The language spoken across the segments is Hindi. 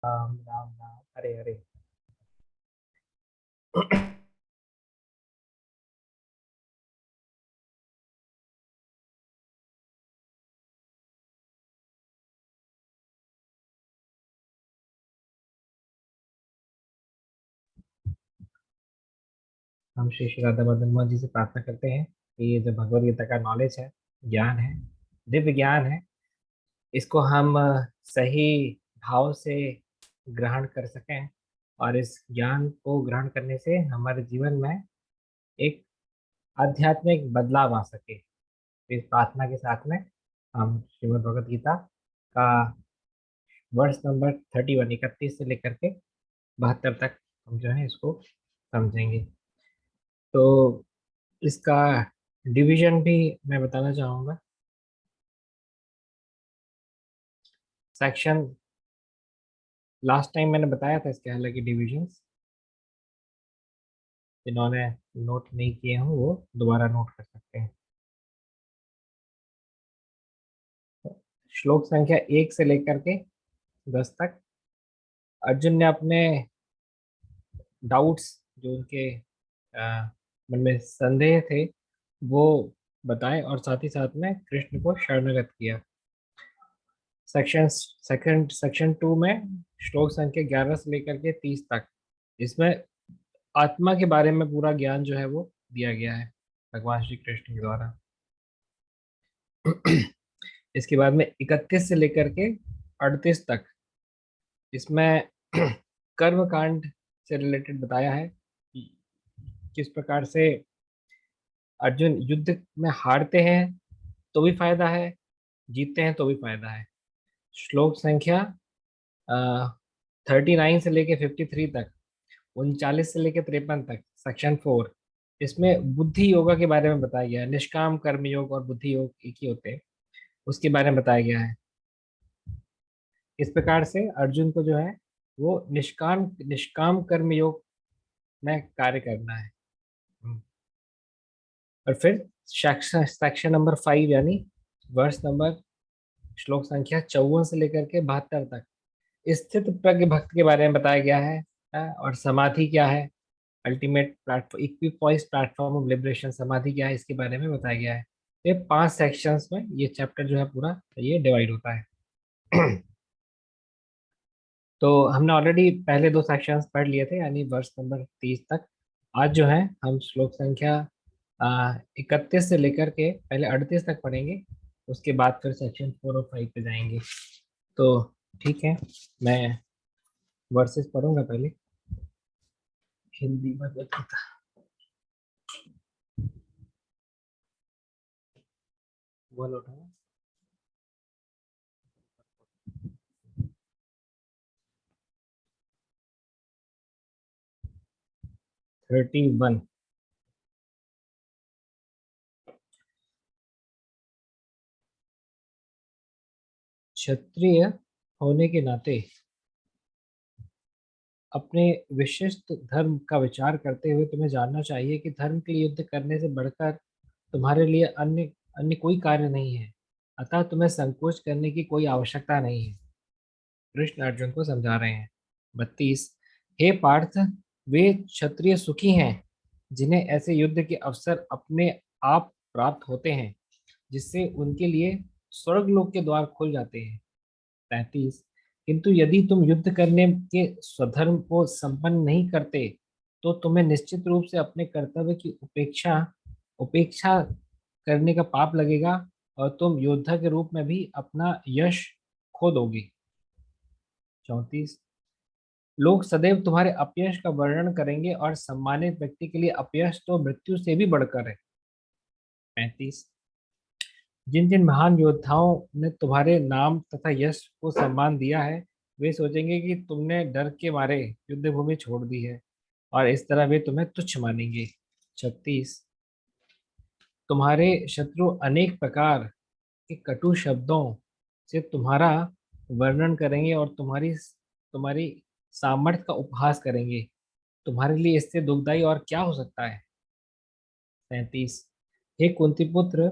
राम राम राम, अरे अरे। हम श्री श्री राधा मदन जी से प्रार्थना करते हैं कि ये जो भगवत गीता का नॉलेज है, ज्ञान है, दिव्य ज्ञान है, इसको हम सही भाव से ग्रहण कर सकें और इस ज्ञान को ग्रहण करने से हमारे जीवन में एक आध्यात्मिक बदलाव आ सके। इस प्रार्थना के साथ में हम श्रीमद् भगवत गीता का वर्ष नंबर 31 31 से लेकर के 72 तक हम जो है इसको समझेंगे। तो इसका डिवीजन भी मैं बताना चाहूँगा। सेक्शन लास्ट टाइम मैंने बताया था इसके हालांकि डिविजन्स, जिन्होंने नोट नहीं किए हों वो दोबारा नोट कर सकते हैं। श्लोक संख्या 1 से लेकर के 10 तक अर्जुन ने अपने डाउट्स, जो उनके मन में संदेह थे, वो बताए और साथ ही साथ में कृष्ण को शरणागत किया। सेक्शन 2 में श्लोक संख्या 11 से लेकर के 30 तक, इसमें आत्मा के बारे में पूरा ज्ञान जो है वो दिया गया है भगवान श्री कृष्ण के द्वारा। इसके बाद में 31 से लेकर के 38 तक, इसमें कर्म कांड से रिलेटेड बताया है कि किस प्रकार से अर्जुन युद्ध में हारते हैं तो भी फायदा है, जीतते हैं तो भी फायदा है। श्लोक संख्या 39 से लेके 53 तक, 39 से लेकर 53 तक, सेक्शन 4, इसमें बुद्धि योगा के बारे में बताया गया है। निष्काम कर्म योग और बुद्धि योग एक ही होते हैं, उसके बारे में बताया गया है। इस प्रकार से अर्जुन को जो है वो निष्काम निष्काम कर्म योग में कार्य करना है। और फिर सेक्शन नंबर 5 यानी वर्ष नंबर श्लोक संख्या 54 से लेकर के 72 तक स्थित प्रज्ञ भक्त के बारे में बताया गया है। और समाधि क्या है, ultimate platform, equipoise platform of liberation, समाधि क्या है, इसके बारे में बताया गया है। ये 5 सेक्शंस में ये चैप्टर जो है पूरा ये डिवाइड होता है। तो हमने ऑलरेडी पहले 2 सेक्शंस पढ़ लिए थे यानी वर्ष नंबर 30 तक। आज जो है हम श्लोक संख्या 31 से लेकर के पहले 38 तक पढ़ेंगे, उसके बाद फिर सेक्शन 4 और 5 पे जाएंगे। तो ठीक है, मैं वर्सेस पढ़ूंगा पहले, हिंदी भगवत गीता। बोलो उठाओ। 31। क्षत्रिय होने के नाते अपने विशिष्ट धर्म का विचार करते हुए तुम्हें जानना चाहिए कि धर्म के लिए युद्ध करने से बढ़कर तुम्हारे लिए अन्य अन्य कोई कार्य नहीं है, अतः तुम्हें संकोच करने की कोई आवश्यकता नहीं है। कृष्ण अर्जुन को समझा रहे हैं। 32। हे पार्थ, वे क्षत्रिय सुखी हैं जिन्हें ऐसे युद्ध के अवसर अपने आप प्राप्त होते हैं, जिससे उनके लिए स्वर्ग लोक के द्वार खुल जाते हैं। 35। किंतु यदि तुम युद्ध करने के स्वधर्म को संपन्न नहीं करते तो तुम्हें निश्चित रूप से अपने कर्तव्य की उपेक्षा उपेक्षा करने का पाप लगेगा और तुम योद्धा के रूप में भी अपना यश खो दोगे। 34। लोग सदैव तुम्हारे अपयश का वर्णन करेंगे और सम्मानित व्यक्ति के लिए अपयश तो मृत्यु से भी बढ़कर है। 35। जिन जिन महान योद्धाओं ने तुम्हारे नाम तथा यश को सम्मान दिया है, वे सोचेंगे कि तुमने डर के मारे युद्ध भूमि छोड़ दी है और इस तरह वे तुम्हें तुच्छ मानेंगे। 36। तुम्हारे शत्रु अनेक प्रकार के कटु शब्दों से तुम्हारा वर्णन करेंगे और तुम्हारी तुम्हारी सामर्थ्य का उपहास करेंगे। तुम्हारे लिए इससे दुखदाई और क्या हो सकता है। 37। हे कुंती पुत्र,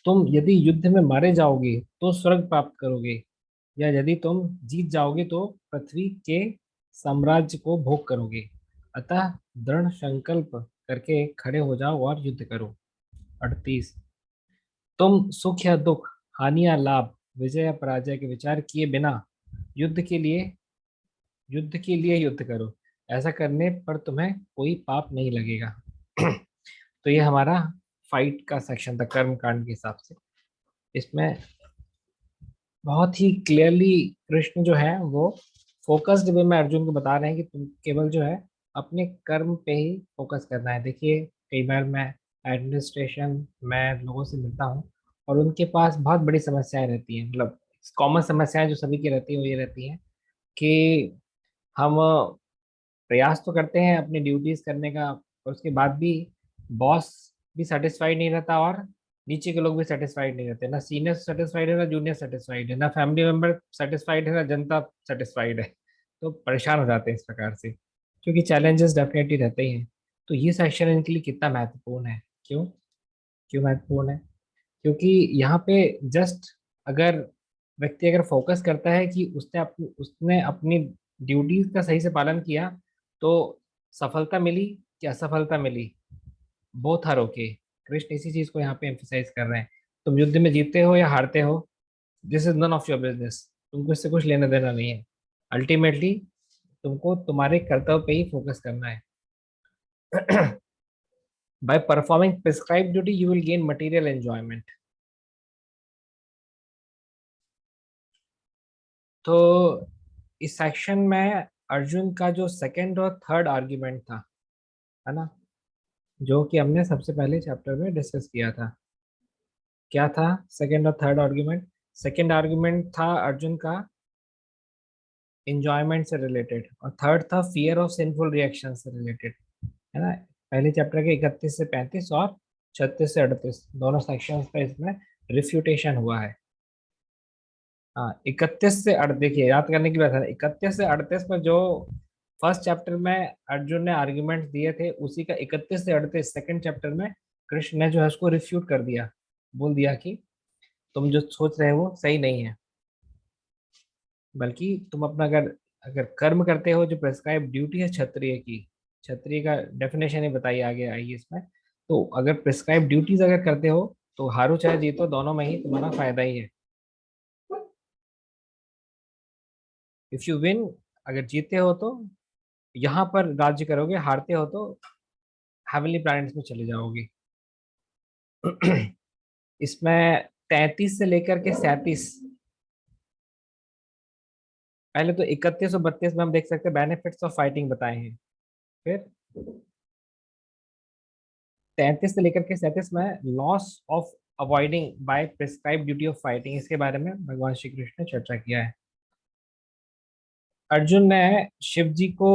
तुम यदि युद्ध में मारे जाओगे तो स्वर्ग प्राप्त करोगे, या यदि तुम जीत जाओगे तो पृथ्वी के साम्राज्य को भोग करोगे। अतः दृढ़ संकल्प करके खड़े हो जाओ और युद्ध करो। 38। तुम सुख या दुख, हानि या लाभ, विजय या पराजय के विचार किए बिना युद्ध के लिए युद्ध के लिए युद्ध करो। ऐसा करने पर तुम्हें कोई पाप नहीं लगेगा। तो ये हमारा फाइट का सेक्शन था कर्म कांड के हिसाब से। इसमें बहुत ही क्लियरली कृष्ण जो है वो फोकस्ड वे में अर्जुन को बता रहे हैं कि तुम केवल जो है अपने कर्म पे ही फोकस करना है। देखिए, कई बार मैं एडमिनिस्ट्रेशन में लोगों से मिलता हूँ और उनके पास बहुत बड़ी समस्याएं रहती हैं। मतलब कॉमन समस्याएं जो सभी की रहती है वो ये रहती हैं कि हम प्रयास तो करते हैं अपनी ड्यूटीज करने का, और उसके बाद भी बॉस भी सेटिस्फाइड नहीं रहता और नीचे के लोग भी सेटिस्फाइड नहीं रहते। ना सीनियर सेटिस्फाइड है, ना जूनियर सेटिस्फाइड है, ना फैमिली मेंबर सेटिस्फाइड है, ना जनता सेटिस्फाइड है। तो परेशान हो जाते हैं इस प्रकार से, क्योंकि चैलेंजेस डेफिनेटली रहते ही हैं। तो ये सेक्शन इनके लिए कितना महत्वपूर्ण है? क्यों क्यों महत्वपूर्ण है? क्योंकि यहाँ पे जस्ट अगर व्यक्ति अगर फोकस करता है कि उसने अपनी ड्यूटीज का सही से पालन किया, तो सफलता मिली कि असफलता मिली, बोथ आर ओके। कृष्ण इसी चीज को यहाँ पे एम्फसाइज कर रहे हैं। तुम युद्ध में जीतते हो या हारते हो, this is none of your business. तुमको इससे कुछ लेना देना नहीं है। अल्टीमेटली तुमको तुम्हारे कर्तव्य पे ही फोकस करना है। By performing prescribe duty you will gain material enjoyment. तो इस सेक्शन में अर्जुन का जो सेकंड और थर्ड आर्ग्यूमेंट था, है ना, जो कि हमने सबसे पहले चैप्टर में डिस्कस किया था, क्या था सेकंड और थर्ड आर्ग्यूमेंट? सेकंड आर्ग्यूमेंट था अर्जुन का इंजॉयमेंट से रिलेटेड, और थर्ड था फियर ऑफ सिंफुल रिएक्शन से रिलेटेड, है ना। पहले चैप्टर के 31 से 35 और 36 से 38 दोनों सेक्शंस पे इसमें रिफ्यूटेशन हुआ है। हाँ, 31 से 38, देखिए याद करने की बात है, 31 से 38 में जो फर्स्ट चैप्टर में अर्जुन ने आर्ग्यूमेंट दिए थे, उसी का 31 से 38 सेकंड चैप्टर में कृष्ण ने जो है उसको रिफ्यूट कर दिया। बोल दिया कि तुम जो सोच रहे हो वो सही नहीं है, बल्कि तुम अपना अगर अगर कर्म करते हो जो प्रेस्क्राइब ड्यूटी है क्षत्रिय की, क्षत्रिय का डेफिनेशन ही बताइए आगे आइए इसमें। तो अगर प्रेस्क्राइब ड्यूटीज अगर करते हो तो हारो चाहे जीतो दोनों में ही तुम्हारा फायदा ही है। इफ यू विन, अगर जीते हो तो यहाँ पर राज्य करोगे, हारते हो तो हेवनली प्लैनेट्स में चले जाओगे। इसमें 33 से लेकर के 37, पहले तो 31 और 32 में हम देख सकते हैं बेनिफिट्स ऑफ फाइटिंग बताए हैं। फिर 33 से लेकर के 37 में loss of avoiding by prescribe duty of fighting, इसके बारे में भगवान श्री कृष्ण ने चर्चा किया है। अर्जुन ने शिव जी को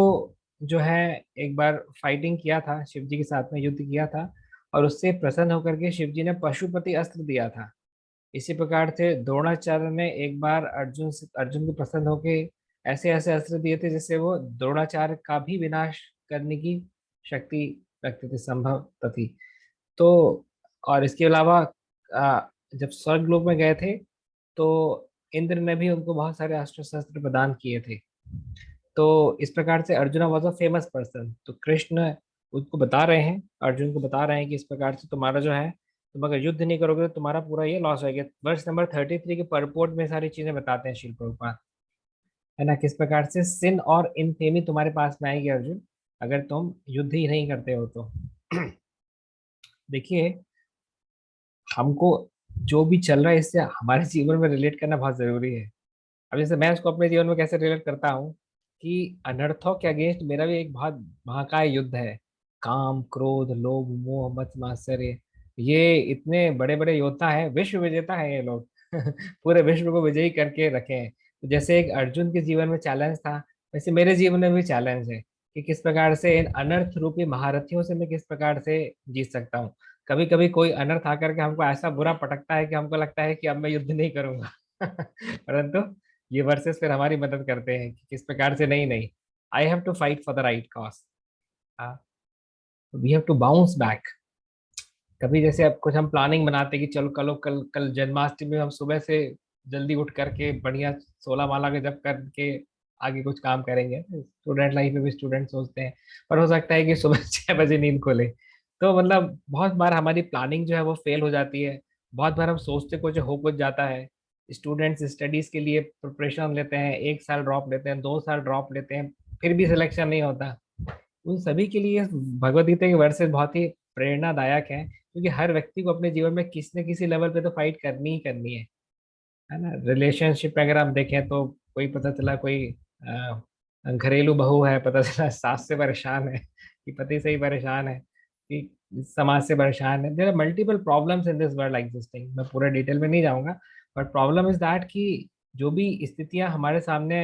जो है एक बार फाइटिंग किया था, शिव जी के साथ में युद्ध किया था, और उससे प्रसन्न होकर के शिव जी ने पशुपति अस्त्र दिया था। इसी प्रकार से द्रोणाचार्य ने एक बार अर्जुन को प्रसन्न होकर ऐसे ऐसे अस्त्र दिए थे जिससे वो द्रोणाचार्य का भी विनाश करने की शक्ति रखते थे, संभव थी। तो और इसके अलावा जब स्वर्गलोक में गए थे तो इंद्र ने भी उनको बहुत सारे अस्त्र शस्त्र प्रदान किए थे। तो इस प्रकार से Arjun was a famous person. तो कृष्ण उनको बता रहे हैं, अर्जुन को बता रहे हैं कि इस प्रकार से तुम्हारा जो है, तुम अगर युद्ध नहीं करोगे तो तुम्हारा पूरा ये लॉस हो गया। वर्ष नंबर 33 के परपोर्ट में सारी चीजें बताते हैं श्रील प्रभुपाद, है ना, किस प्रकार से सिन और इनफेमी तुम्हारे पास में आएगी अर्जुन, अगर तुम युद्ध ही नहीं करते हो तो। देखिए, हमको जो भी चल रहा है इससे हमारे जीवन में रिलेट करना बहुत जरूरी है। अब जैसे मैं उसको अपने जीवन में कैसे रिलेट करता हूँ कि अनर्थों के अगेंस्ट मेरा भी एक बहुत महाकाय युद्ध है। काम, क्रोध, लोभ, मोह, मत, मात्सर्य, ये इतने बड़े बड़े योद्धा हैं, विश्व विजेता है ये लोग। पूरे विश्व को विजयी करके रखे हैं। तो जैसे एक अर्जुन के जीवन में चैलेंज था, वैसे मेरे जीवन में भी चैलेंज है कि किस प्रकार से इन अनर्थ रूपी महारथियों से मैं किस प्रकार से जीत सकता हूँ। कभी कभी कोई अनर्थ आकर के हमको ऐसा बुरा पटकता है कि हमको लगता है कि अब मैं युद्ध नहीं करूंगा। परंतु ये वर्सेस फिर हमारी मदद करते हैं कि किस प्रकार से, नहीं नहीं, I have to fight for the right cause, we have to bounce back. कभी जैसे अब कुछ हम प्लानिंग बनाते हैं कि चलो कल कल कल जन्माष्टमी में हम सुबह से जल्दी उठ करके बढ़िया 16 माला का जप करके आगे कुछ काम करेंगे। स्टूडेंट लाइफ में भी स्टूडेंट सोचते हैं, पर हो सकता है कि सुबह 6 बजे नींद खुले। तो मतलब बहुत बार हमारी प्लानिंग जो है वो फेल हो जाती है। बहुत बार हम सोचते कुछ हो कुछ जाता है। स्टूडेंट्स स्टडीज के लिए प्रिपरेशन लेते हैं, 1 साल ड्रॉप लेते हैं, 2 साल ड्रॉप लेते हैं, फिर भी सिलेक्शन नहीं होता। उन सभी के लिए भगवत गीता के वर्सेस बहुत ही प्रेरणादायक है, क्योंकि हर व्यक्ति को अपने जीवन में किसी न किसी लेवल पे तो फाइट करनी ही करनी है ना। रिलेशनशिप में अगर हम देखें तो कोई पता चला कोई घरेलू बहू है, पता चला सास से परेशान है, कि पति से ही परेशान है, कि समाज से परेशान है। There are multiple problems in this world existing. मैं पूरे डिटेल में नहीं जाऊंगा, बट प्रॉब्लम इज दैट कि जो भी स्थितियां हमारे सामने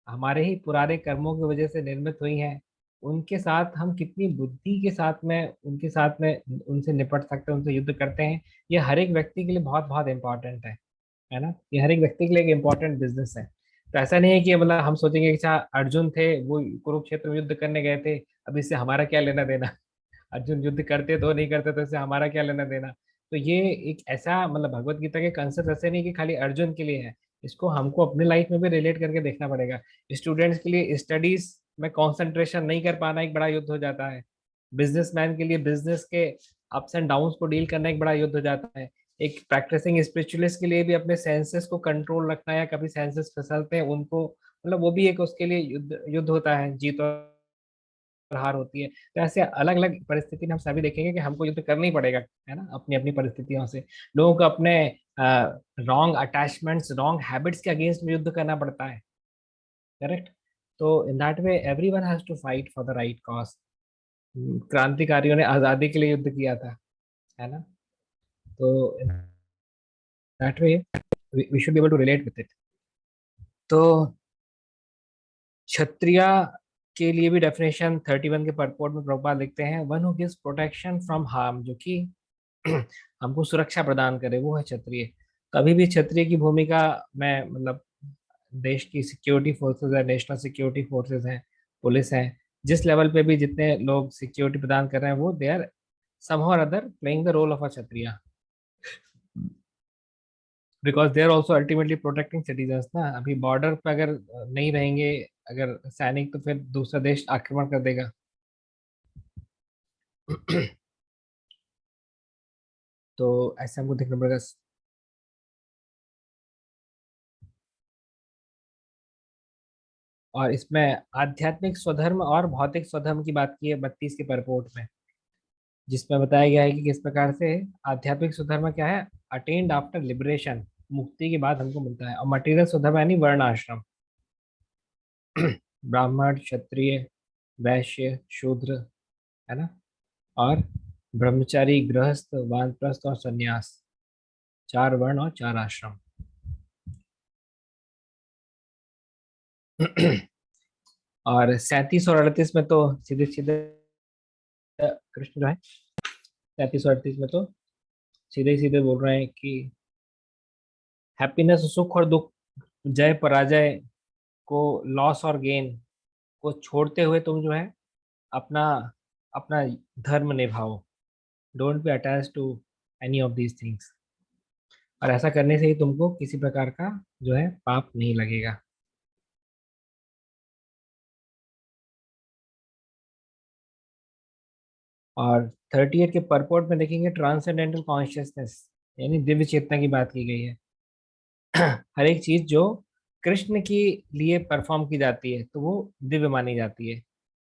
हमारे ही पुराने कर्मों की वजह से निर्मित हुई हैं, उनके साथ हम कितनी बुद्धि के साथ में उनके साथ में उनसे निपट सकते हैं, उनसे युद्ध करते हैं, ये हर एक व्यक्ति के लिए बहुत बहुत इंपॉर्टेंट है ना। ये हर एक व्यक्ति के लिए एक इम्पोर्टेंट बिजनेस है। तो ऐसा नहीं है कि मतलब हम सोचेंगे कि अच्छा अर्जुन थे, वो कुरुक्षेत्र में युद्ध करने गए थे, अब इससे हमारा क्या लेना देना। अर्जुन युद्ध करते तो नहीं करते तो इससे हमारा क्या लेना देना। तो ये एक ऐसा मतलब भगवत गीता के कंसेप्ट ऐसे नहीं कि खाली अर्जुन के लिए है। इसको हमको अपने लाइफ में भी रिलेट करके देखना पड़ेगा। स्टूडेंट्स के लिए स्टडीज में कंसंट्रेशन नहीं कर पाना एक बड़ा युद्ध हो जाता है। बिजनेसमैन के लिए बिजनेस के अप्स एंड डाउन्स को डील करना एक बड़ा युद्ध हो जाता है। एक प्रैक्टिसिंग स्पिरिचुअलिस्ट के लिए भी अपने सेंसेस को कंट्रोल रखना, या कभी सेंसेस फिसलते हैं उनको, मतलब वो भी एक उसके लिए युद्ध युद्ध होता है, जीत और हार होती है। तो ऐसे अलग अलग परिस्थिति में हम सभी देखेंगे कि हमको युद्ध करना ही पड़ेगा, है ना, अपनी अपनी परिस्थितियों से। लोगों को अपने रॉन्ग अटैचमेंट्स, रॉन्ग हैबिट्स के अगेंस्ट में युद्ध करना पड़ता है। करेक्ट। तो in that way everyone has to fight for the right cause. क्रांतिकारियों ने आजादी के लिए युद्ध किया था, है ना। तो in that way we should be able to relate with it. तो क्षत्रिय के लिए भी डेफिनेशन 31 के परपोर्ट में प्रभुपाद लिखते हैं, one who gives protection from harm, जो कि हमको सुरक्षा प्रदान करे, वो है क्षत्रिय। कभी भी क्षत्रिय की भूमिका में मतलब देश की सिक्योरिटी फोर्सेस है, नेशनल सिक्योरिटी फोर्सेस हैं, पुलिस है, जिस लेवल पे भी जितने लोग सिक्योरिटी प्रदान कर रहे हैं, वो they are somehow or other playing the role of a kshatriya, because they are also ultimately protecting citizens ना। अभी बॉर्डर पे अगर नहीं रहेंगे अगर सैनिक, तो फिर दूसरा देश आक्रमण कर देगा। तो ऐसे हमको देखना पड़ेगा। और इसमें आध्यात्मिक स्वधर्म और भौतिक स्वधर्म की बात की है 32 के परपोर्ट में, जिसमें बताया गया है कि किस प्रकार से आध्यात्मिक स्वधर्म क्या है, अटेन्ड आफ्टर लिबरेशन, मुक्ति के बाद हमको मिलता है। और मटेरियल स्वधर्म यानी वर्ण आश्रम, ब्राह्मण, क्षत्रिय, वैश्य, शूद्र, है ना। और ब्रह्मचारी, गृहस्थ, वानप्रस्थ और सन्यास, 4 वर्ण और 4 आश्रम। और 37 और 38 में तो सीधे सीधे कृष्ण जो है, 37 और 38 में तो सीधे सीधे बोल रहे हैं कि हैप्पीनेस, सुख और दुख, जय पराजय को, लॉस और गेन को छोड़ते हुए तुम जो है अपना अपना धर्म निभाओ। Don't be attach to any of these things. और ऐसा करने से ही तुमको किसी प्रकार का जो है पाप नहीं लगेगा। और 38 के परपोर्ट में देखेंगे ट्रांसेंडेंटल कॉन्शियसनेस, यानी दिव्य चेतना की बात की गई है। हर एक चीज जो कृष्ण के लिए परफॉर्म की जाती है तो वो दिव्य मानी जाती है।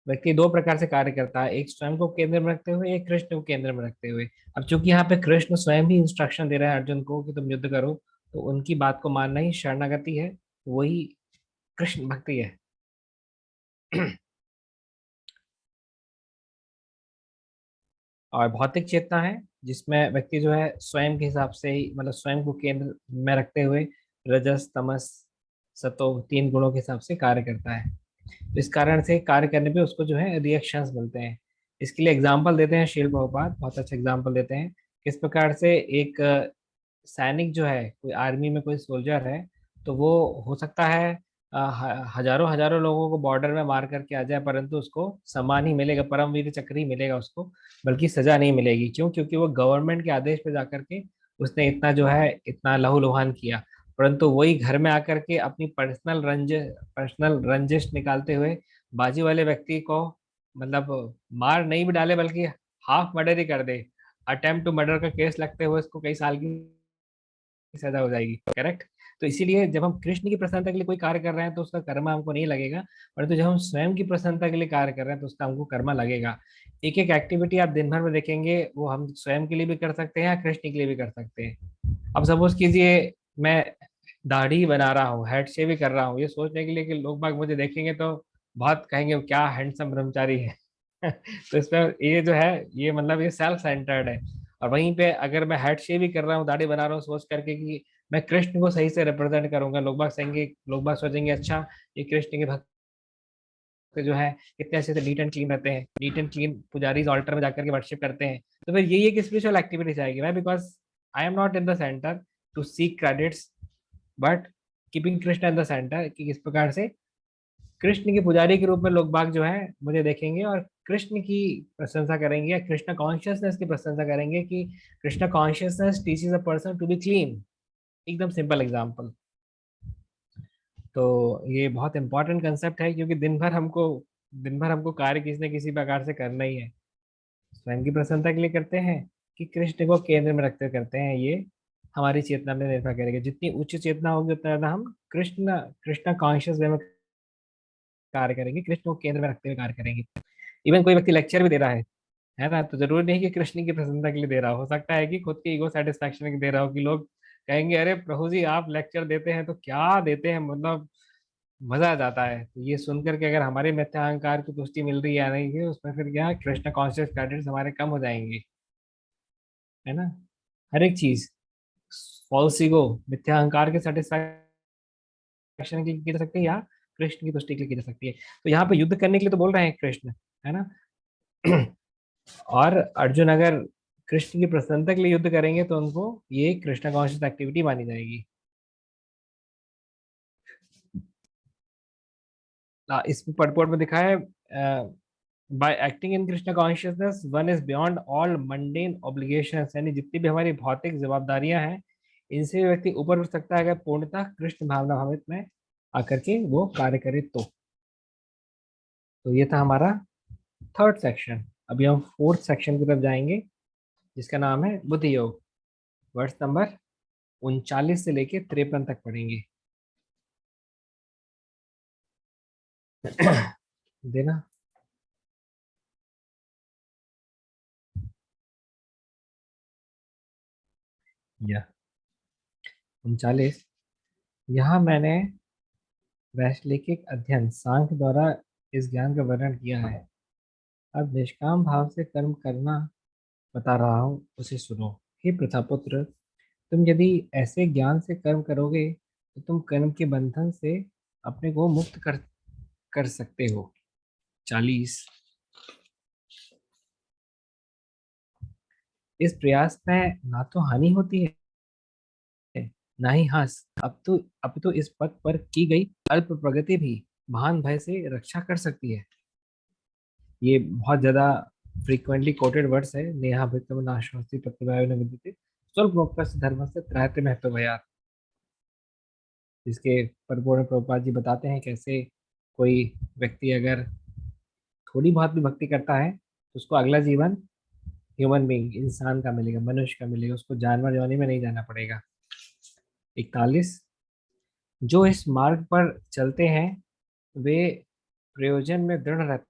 व्यक्ति दो प्रकार से कार्य करता है, एक स्वयं को केंद्र में रखते हुए, एक कृष्ण को केंद्र में रखते हुए। अब चूंकि यहाँ पे कृष्ण स्वयं ही इंस्ट्रक्शन दे रहा है अर्जुन को कि तुम युद्ध करो, तो उनकी बात को मानना ही शरणागति है, वही कृष्ण भक्ति है। और भौतिक चेतना है, जिसमें व्यक्ति जो है स्वयं के हिसाब से ही, मतलब स्वयं को केंद्र में रखते हुए रजस, तमस, सतो, 3 गुणों के हिसाब से कार्य करता है। तो इस कारण से कार्य करने पे उसको जो है रिएक्शंस मिलते हैं। इसके लिए एग्जाम्पल देते हैं शील प्रभुपाद, बहुत अच्छा एग्जाम्पल देते हैं किस प्रकार से एक सैनिक जो है, कोई आर्मी में कोई सोल्जर है, तो वो हो सकता है हजारों हजारों लोगों को बॉर्डर में मार करके आ जाए, परंतु उसको सम्मान ही मिलेगा, परमवीर चक्र ही मिलेगा उसको, बल्कि सजा नहीं मिलेगी। क्यों? क्योंकि वो गवर्नमेंट के आदेश पे जाकर के उसने इतना जो है इतना लहूलुहान किया। परंतु वही घर में आकर के अपनी पर्सनल रंजिश निकालते हुए बाजू वाले व्यक्ति को मतलब मार नहीं भी डाले बल्कि हाफ मर्डर ही कर दे, अटेम्प्ट टू मर्डर का केस लगते हुए उसको कई साल की सजा हो जाएगी। करेक्ट। तो इसीलिए जब हम कृष्ण की प्रसन्नता के लिए कोई कार्य कर रहे हैं तो उसका कर्मा हमको नहीं लगेगा, परंतु जब हम स्वयं की प्रसन्नता के लिए कार्य कर रहे हैं तो उसका हमको कर्मा लगेगा। एक एक एक्टिविटी आप दिन भर में देखेंगे वो हम स्वयं के लिए भी कर सकते हैं या कृष्ण के लिए भी कर सकते हैं। अब सपोज कीजिए मैं दाढ़ी बना रहा हूँ, हेड शेव भी कर रहा हूँ, ये सोचने के लिए कि लोग बाग मुझे देखेंगे तो बहुत कहेंगे क्या हैंडसम ब्रह्मचारी है। तो इसमें ये जो है ये मतलब ये सेल्फ सेंटर्ड है। और वहीं पे अगर मैं हेड शेव भी कर रहा हूँ, दाढ़ी बना रहा हूँ सोच करके कि मैं कृष्ण को सही से रिप्रेजेंट करूंगा, लोग बाग सोचेंगे अच्छा ये कृष्ण के भक्त जो है कितने अच्छे से नीट एंड क्लीन रहते हैं, नीट एंड क्लीन पुजारी ऑल्टर में जाकर के वर्शिप करते हैं। तो फिर यही एक स्पिरिचुअल एक्टिविटी आएगी। मैं because I am not in the centre to seek credits, but keeping Krishna in the centre, कि किस प्रकार से कृष्ण के पुजारी के रूप में लोग बाग जो है मुझे देखेंगे और कृष्ण की प्रशंसा करेंगे या कृष्ण कॉन्शियसनेस की प्रशंसा करेंगे कि Krishna consciousness teaches a person to be clean. एकदम सिंपल एग्जांपल। तो ये बहुत इंपॉर्टेंट कंसेप्ट है क्योंकि दिन भर हमको कार्य किसी न किसी प्रकार से करना ही है। स्वयं की प्रसन्नता के लिए करते हैं कि कृष्ण को केंद्र में रखते करते हैं, ये हमारी चेतना में निर्भर करेगा। जितनी उच्च चेतना होगी उतना ज्यादा हम कृष्ण कृष्ण कॉन्शियस वे में कार्य करेंगे, कृष्ण को केंद्र में रखते हुए कार्य करेंगे। इवन कोई व्यक्ति लेक्चर भी दे रहा है ना, तो जरूरी नहीं कि कृष्ण की प्रसन्नता के लिए दे रहा हो सकता है कि खुद के ईगो सेटिस्फेक्शन के लिए दे रहा हो, कि लोग कहेंगे अरे प्रभु जी आप लेक्चर देते हैं तो क्या देते हैं, मतलब मजा आ जाता है। तो ये सुनकर के अगर हमारे मिथ्या अहंकार की पुष्टि मिल रही है या नहीं है उसमें फिर क्या कृष्ण कॉन्शियस क्रेडिट्स हमारे कम हो जाएंगे, है ना। हर एक चीज फॉल्स ईगो मिथ्या अहंकार के सेटिस्फेक्शन के लिए की जा सकती है या कृष्ण की तुष्टि के लिए की जा सकती है। तो यहाँ पे युद्ध करने के लिए तो बोल रहे हैं कृष्ण, है ना। और अर्जुन अगर कृष्ण की प्रसन्नता के लिए युद्ध करेंगे तो उनको ये कृष्ण कॉन्शियस एक्टिविटी मानी जाएगी। इस पड़पोर्ट में दिखा है bye acting in Krishna consciousness one is beyond all mundane obligations, यानी जितनी भी हमारी भौतिक जवाबदारियां हैं इनसे भी व्यक्ति ऊपर उठ सकता है अगर पूर्णतः कृष्ण भावना भावित में आकर के वो कार्य करे तो ये था हमारा थर्ड सेक्शन। अभी हम फोर्थ सेक्शन की तरफ जाएंगे जिसका नाम है बुद्धि योग। वर्ष नंबर 39 से लेके 53 तक पढ़ेंगे। देना। या 39। यहाँ मैंने वैश्विक अध्ययन सांख्य द्वारा इस ज्ञान का वर्णन किया है। अब निष्काम भाव से कर्म करना बता रहा हूँ, उसे सुनो। हे प्रथापुत्र, तुम यदि ऐसे ज्ञान से कर्म करोगे तो तुम कर्म के बंधन से अपने को मुक्त कर कर सकते हो। 40। इस प्रयास में ना तो हानि होती है ना ही हास। अब तो इस पथ पर की गई अल्प प्रगति भी महान भय से रक्षा कर सकती है। ये बहुत ज्यादा फ्रीक्वेंटली कोटेड वर्ड्स है। नेहा विक्रम नाशवंती प्रतिभायो न विद्यते स्वल्प प्रोक्तस्य धर्म से त्रायते महत्व भयात्। इसके परिपूर्ण प्रभुपाद जी बताते हैं कैसे कोई व्यक्ति अगर थोड़ी बहुत भी भक्ति करता है तो उसको अगला जीवन ह्यूमन बीइंग इंसान का मिलेगा, मनुष्य का मिलेगा, उसको जानवर जवानी में नहीं जाना पड़ेगा। 41। जो इस मार्ग पर चलते हैं वे प्रयोजन में दृढ़ रहते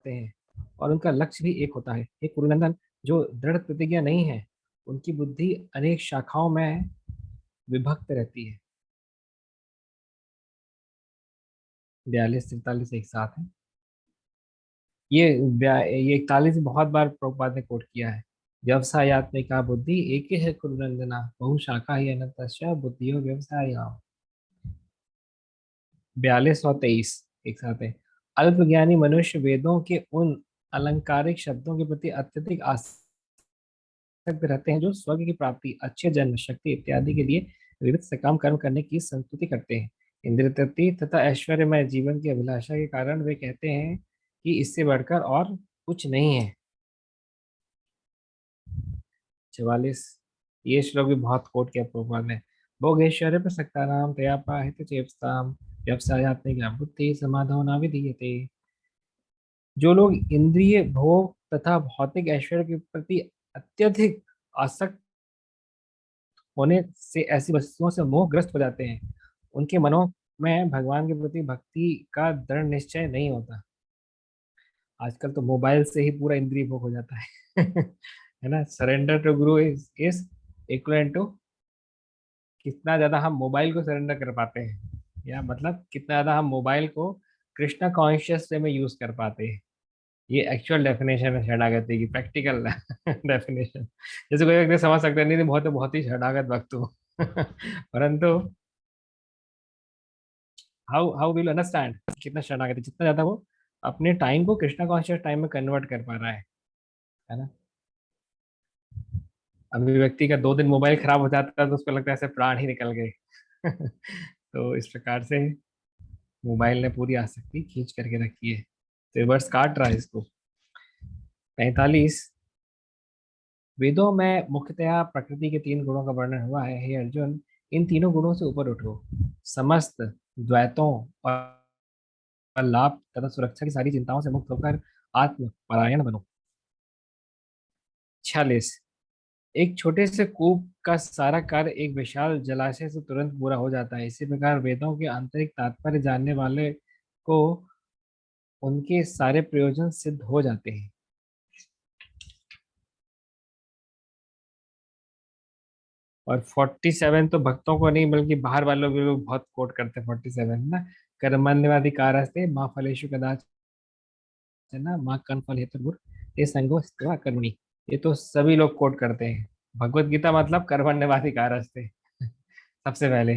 हैं और उनका लक्ष्य भी एक होता है। एक कुरुनंदन, जो दृढ़ प्रतिज्ञा नहीं है उनकी बुद्धि अनेक शाखाओं में विभक्त रहती है। 42 43 एक साथ है। ये 41 बहुत बार प्रभुपाद ने कोट किया है। व्यवसायत्मिका बुद्धि एक ही है कुरुनंदना, बहु शाखा ही अनंतस्या बुद्धियो व्यवसाय। 42 और 23 एक साथ है। अल्पज्ञानी मनुष्य वेदों के उन अलंकारिक शब्दों के प्रति अत्यधिक आसक्त रहते हैं जो स्वर्ग की प्राप्ति, अच्छे जन्म, शक्ति इत्यादि के लिए विविध सकाम कर्म करने की संस्तुति करते हैं। इंद्रिय तृप्ति तथा ऐश्वर्यमय जीवन की अभिलाषा के कारण वे कहते हैं कि इससे बढ़कर और कुछ नहीं है। 44। ये श्लोक भी बहुत कोट किया प्रभुपाद ने। भोगेश्वरे प्रसक्तानां तया पाहित चेप्साम व्यवसायात्मिका बुद्धि समाधो न विधीयते। जो लोग इंद्रिय भोग तथा भौतिक ऐश्वर्य के प्रति अत्यधिक आसक्त होने से ऐसी वस्तुओं से मोहग्रस्त हो जाते हैं, उनके मनों में भगवान के प्रति भक्ति का दृढ़ निश्चय नहीं होता। आजकल तो मोबाइल से ही पूरा इंद्रिय भोग हो जाता है है ना। Surrender to Guru is equal to कितना ज्यादा हम मोबाइल को सरेंडर कर पाते हैं, या मतलब कितना ज्यादा हम मोबाइल को कृष्णा कॉन्शियस वे में यूज कर पाते हैं। ये एक्चुअल डेफिनेशन है शरणागति की, प्रैक्टिकल डेफिनेशन। जैसे कोई व्यक्ति समझ सकता है नहीं नहीं, बहुत ही शरणागत भक्त हूँ परंतु हाउ हाउ विल अंडरस्टैंड कितना शरणागत है, जितना ज्यादा वो अपने टाइम को कृष्णा कॉन्शियस टाइम में कन्वर्ट कर पा रहा है ना। अभी व्यक्ति का 2 दिन मोबाइल खराब हो जाता है तो उसको लगता है ऐसे प्राण ही निकल गए तो इस प्रकार से मोबाइल ने पूरी आसक्ति खींच करके रखी है, तो रिवर्स काट रहा है इसको। 45, वेदों में मुख्यतया प्रकृति के 3 गुणों का वर्णन हुआ है। हे अर्जुन, इन तीनों गुणों से ऊपर उठो, समस्त द्वैतों और लाभ तथा सुरक्षा की सारी चिंताओं से मुक्त होकर आत्म परायण बनो। 46, एक छोटे से कूप का सारा कार्य एक विशाल जलाशय से तुरंत पूरा हो जाता है। इसी प्रकार वेदों के आंतरिक तात्पर्य जानने वाले को उनके सारे प्रयोजन सिद्ध हो जाते हैं। और 47 तो भक्तों को नहीं बल्कि बाहर वालों को भी बहुत कोट करते हैं। 47 ना, कर्मण्यवाधिकारस्ते माँ फलेषु कदाचन माँ कर्म फल हेतुर्भुर ते संगो स्त्वा कर्मणि। ये तो सभी लोग कोट करते हैं। भगवत गीता मतलब कर्मण्यवाधिकारस्ते सबसे पहले।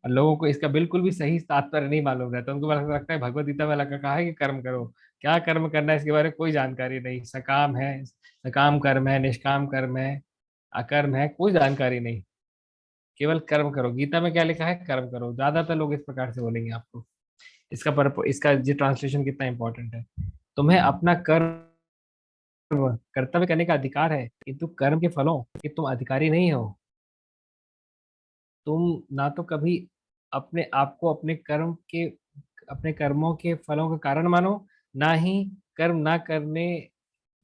और लोगों को इसका बिल्कुल भी सही तात्पर्य नहीं मालूम रहता, उनको बस लगता है भगवत गीता में लगा कहा है कि कर्म करो। क्या कर्म करना है इसके बारे में कोई जानकारी नहीं। सकाम है, सकाम कर्म है, निष्काम कर्म है, अकर्म है, कोई जानकारी नहीं। केवल कर्म करो, गीता में क्या लिखा है, कर्म करो। ज्यादातर लोग इस प्रकार से बोलेंगे आपको। इसका ये ट्रांसलेशन कितना इंपॉर्टेंट है। तुम्हें अपना कर्म कर्तव्य करने का अधिकार है, किंतु कर्म के फलों के तुम अधिकारी नहीं हो। तुम ना तो कभी अपने आप को अपने कर्मों के फलों का कारण मानो, ना ही कर्म ना करने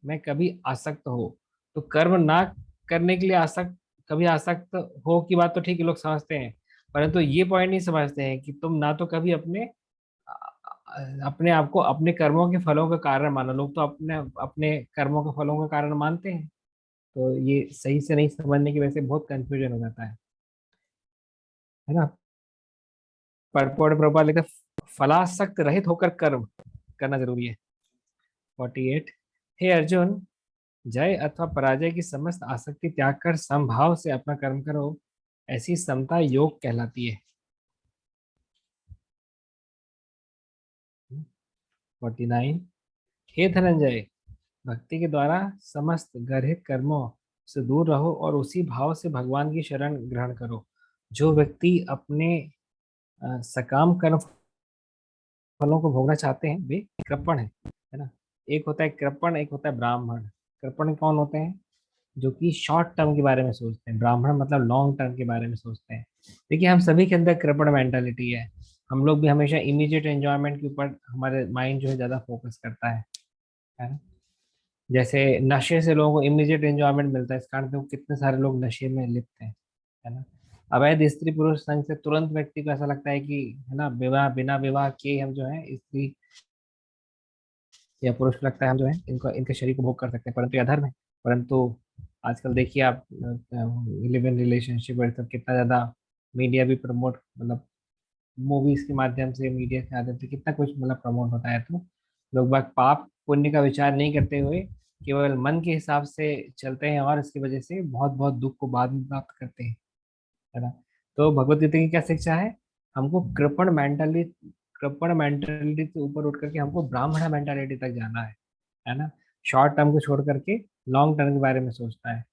में कभी आसक्त हो। तो कर्म ना करने के लिए आसक्त, कभी आसक्त हो की बात तो ठीक है, लोग समझते हैं, परंतु ये पॉइंट नहीं समझते हैं कि तुम ना तो कभी अपने आप को अपने कर्मों के फलों का कारण मानो। लोग तो अपने अपने कर्मों के फलों का कारण मानते हैं। तो ये सही से नहीं समझने की वजह से बहुत कंफ्यूजन हो जाता है ना। पढ़ प्रभुपाद लिखते हैं, फलासक्त रहित होकर कर्म करना जरूरी है। 48, हे अर्जुन, जय अथवा पराजय की समस्त आसक्ति त्याग कर समभाव से अपना कर्म करो, ऐसी समता योग कहलाती है। 49, हे धनंजय, भक्ति के द्वारा समस्त गर्हित कर्मों से दूर रहो और उसी भाव से भगवान की शरण ग्रहण करो। जो व्यक्ति अपने सकाम कर्म फलों को भोगना चाहते हैं वे कृपण है ना। एक होता है कृपण, एक होता है ब्राह्मण। कृपण कौन होते हैं, जो कि शॉर्ट टर्म के बारे में सोचते हैं। ब्राह्मण मतलब लॉन्ग टर्म के बारे में सोचते हैं। देखिए हम सभी के अंदर कृपण मेंटालिटी है। हम लोग भी हमेशा इमीडिएट एंजॉयमेंट के ऊपर हमारे माइंड जो है ज्यादा फोकस करता है ना। जैसे नशे से लोगों को इमीडिएट एंजॉयमेंट मिलता है, इस कारण से वो कितने सारे लोग नशे में लिप्त हैं, है ना। अवैध स्त्री पुरुष संग से तुरंत व्यक्ति को ऐसा लगता है कि, है ना, विवाह बिना विवाह के हम जो है स्त्री या पुरुष को लगता है हम जो है इनका इनके शरीर को भोग कर सकते हैं, परंतु ये अधर्म है। परंतु आजकल देखिए आप, लिव इन रिलेशनशिप और सब कितना ज्यादा मीडिया भी प्रमोट, मतलब मूवीज के माध्यम से, मीडिया के माध्यम से कितना कुछ मतलब प्रमोट होता है। तो लोग बाग पाप पुण्य का विचार नहीं करते हुए केवल मन के हिसाब से चलते हैं, और इसकी वजह से बहुत बहुत दुख को बाद में प्राप्त करते हैं, है ना। तो भगवत गीता की क्या शिक्षा है, हमको कृपण मेंटालिटी से ऊपर उठ करके हमको ब्राह्मण मेंटालिटी तक जाना है ना। शॉर्ट टर्म को छोड़ करके लॉन्ग टर्म के बारे में सोचता है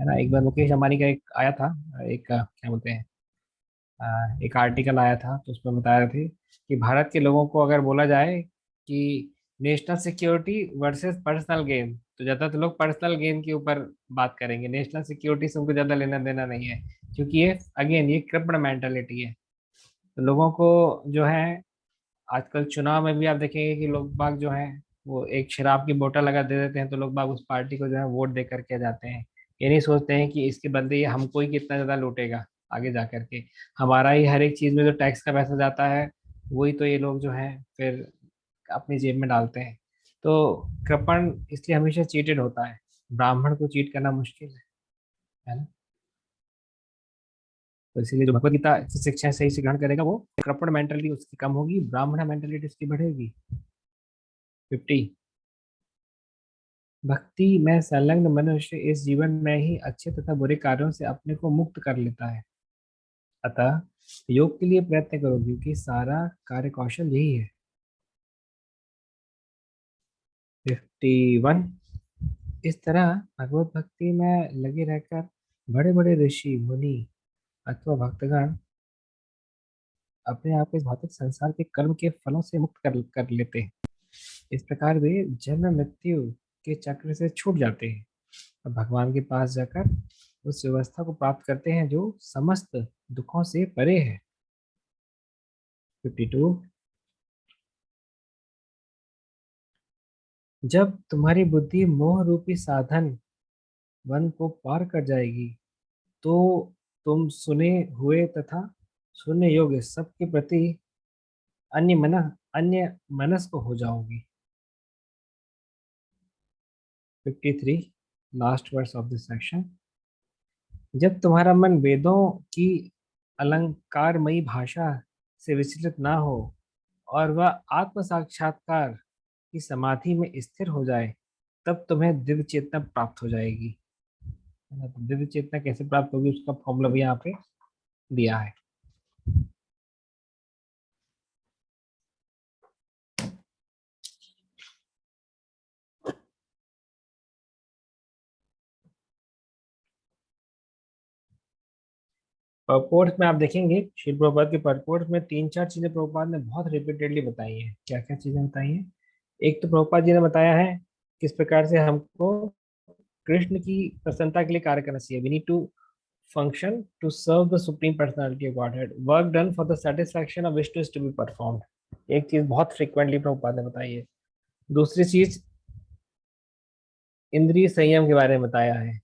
ना। एक बार मुकेश अंबानी का एक आया था, एक क्या बोलते हैं, एक आर्टिकल आया था, तो उसमें बता रहे थे कि भारत के लोगों को अगर बोला जाए कि national security versus personal gain, तो ज्यादातर लोग पर्सनल गेन के ऊपर बात करेंगे, नेशनल सिक्योरिटी से उनको ज्यादा लेना देना नहीं है, क्योंकि ये अगेन ये कृपण मेंटालिटी है। तो लोगों को जो है, आजकल चुनाव में भी आप देखेंगे कि लोग बाग जो है वो एक शराब की बोतल लगा दे देते हैं, तो लोग बाग उस पार्टी को जो है वोट दे करके जाते हैं। ये नहीं सोचते हैं कि इसके बदले ये हमको ही कितना ज्यादा लूटेगा आगे जा करके। हमारा ही हर एक चीज में जो टैक्स का पैसा जाता है, वही तो ये लोग जो है फिर अपनी जेब में डालते हैं। तो कृपण इसलिए हमेशा चीटेड होता है, ब्राह्मण को चीट करना मुश्किल है ना। तो इसीलिए जो भगवत गीता की शिक्षा सही से ग्रहण करेगा, वो कृपण मेंटेलिटी उसकी कम होगी, ब्राह्मण मेंटेलिटी उसकी बढ़ेगी। 50। भक्ति में संलग्न मनुष्य इस जीवन में ही अच्छे तथा बुरे कार्यों से अपने को मुक्त कर लेता है। अतः योग के लिए प्रयत्न करो, क्योंकि सारा कार्य कौशल यही है। 51। इस तरह भगवत भक्ति में लगे रहकर बड़े बड़े ऋषि मुनि अथवा भक्तगण अपने आप को इस भौतिक संसार के कर्म के फलों से मुक्त कर कर लेते हैं। इस प्रकार वे जन्म मृत्यु के चक्र से छूट जाते हैं और भगवान के पास जाकर उस व्यवस्था को प्राप्त करते हैं जो समस्त दुखों से परे है। 52। जब तुम्हारी बुद्धि मोह रूपी साधन वन को पार कर जाएगी, तो तुम सुने हुए तथा सुनने योग्य सबके प्रति अन्य मनस्क हो जाओगी। 53। Last verse of this section. जब तुम्हारा मन वेदों की अलंकारमयी भाषा से विचलित ना हो और वह आत्म साक्षात्कार की समाधि में स्थिर हो जाए, तब तुम्हें दिव्य चेतना प्राप्त हो जाएगी। है ना? तो दिव्य चेतना कैसे प्राप्त होगी उसका फॉर्मूला भी यहाँ पे दिया है। परपोर्ट में आप देखेंगे, शिल प्रभुपाद के परपोर्ट में तीन चार चीजें प्रभुपाद ने बहुत रिपीटेडली बताई हैं। क्या क्या चीजें बताई हैं? एक तो प्रभुपाद जी ने बताया है किस प्रकार से हमको कृष्ण की प्रसन्नता के लिए कार्य करना चाहिए। We need to function to serve the supreme personality of Godhead, work done for the satisfaction of wish to be performed. एक चीज बहुत फ्रिक्वेंटली प्रभुपाद ने बताई है। दूसरी चीज, इंद्रिय संयम के बारे में बताया है,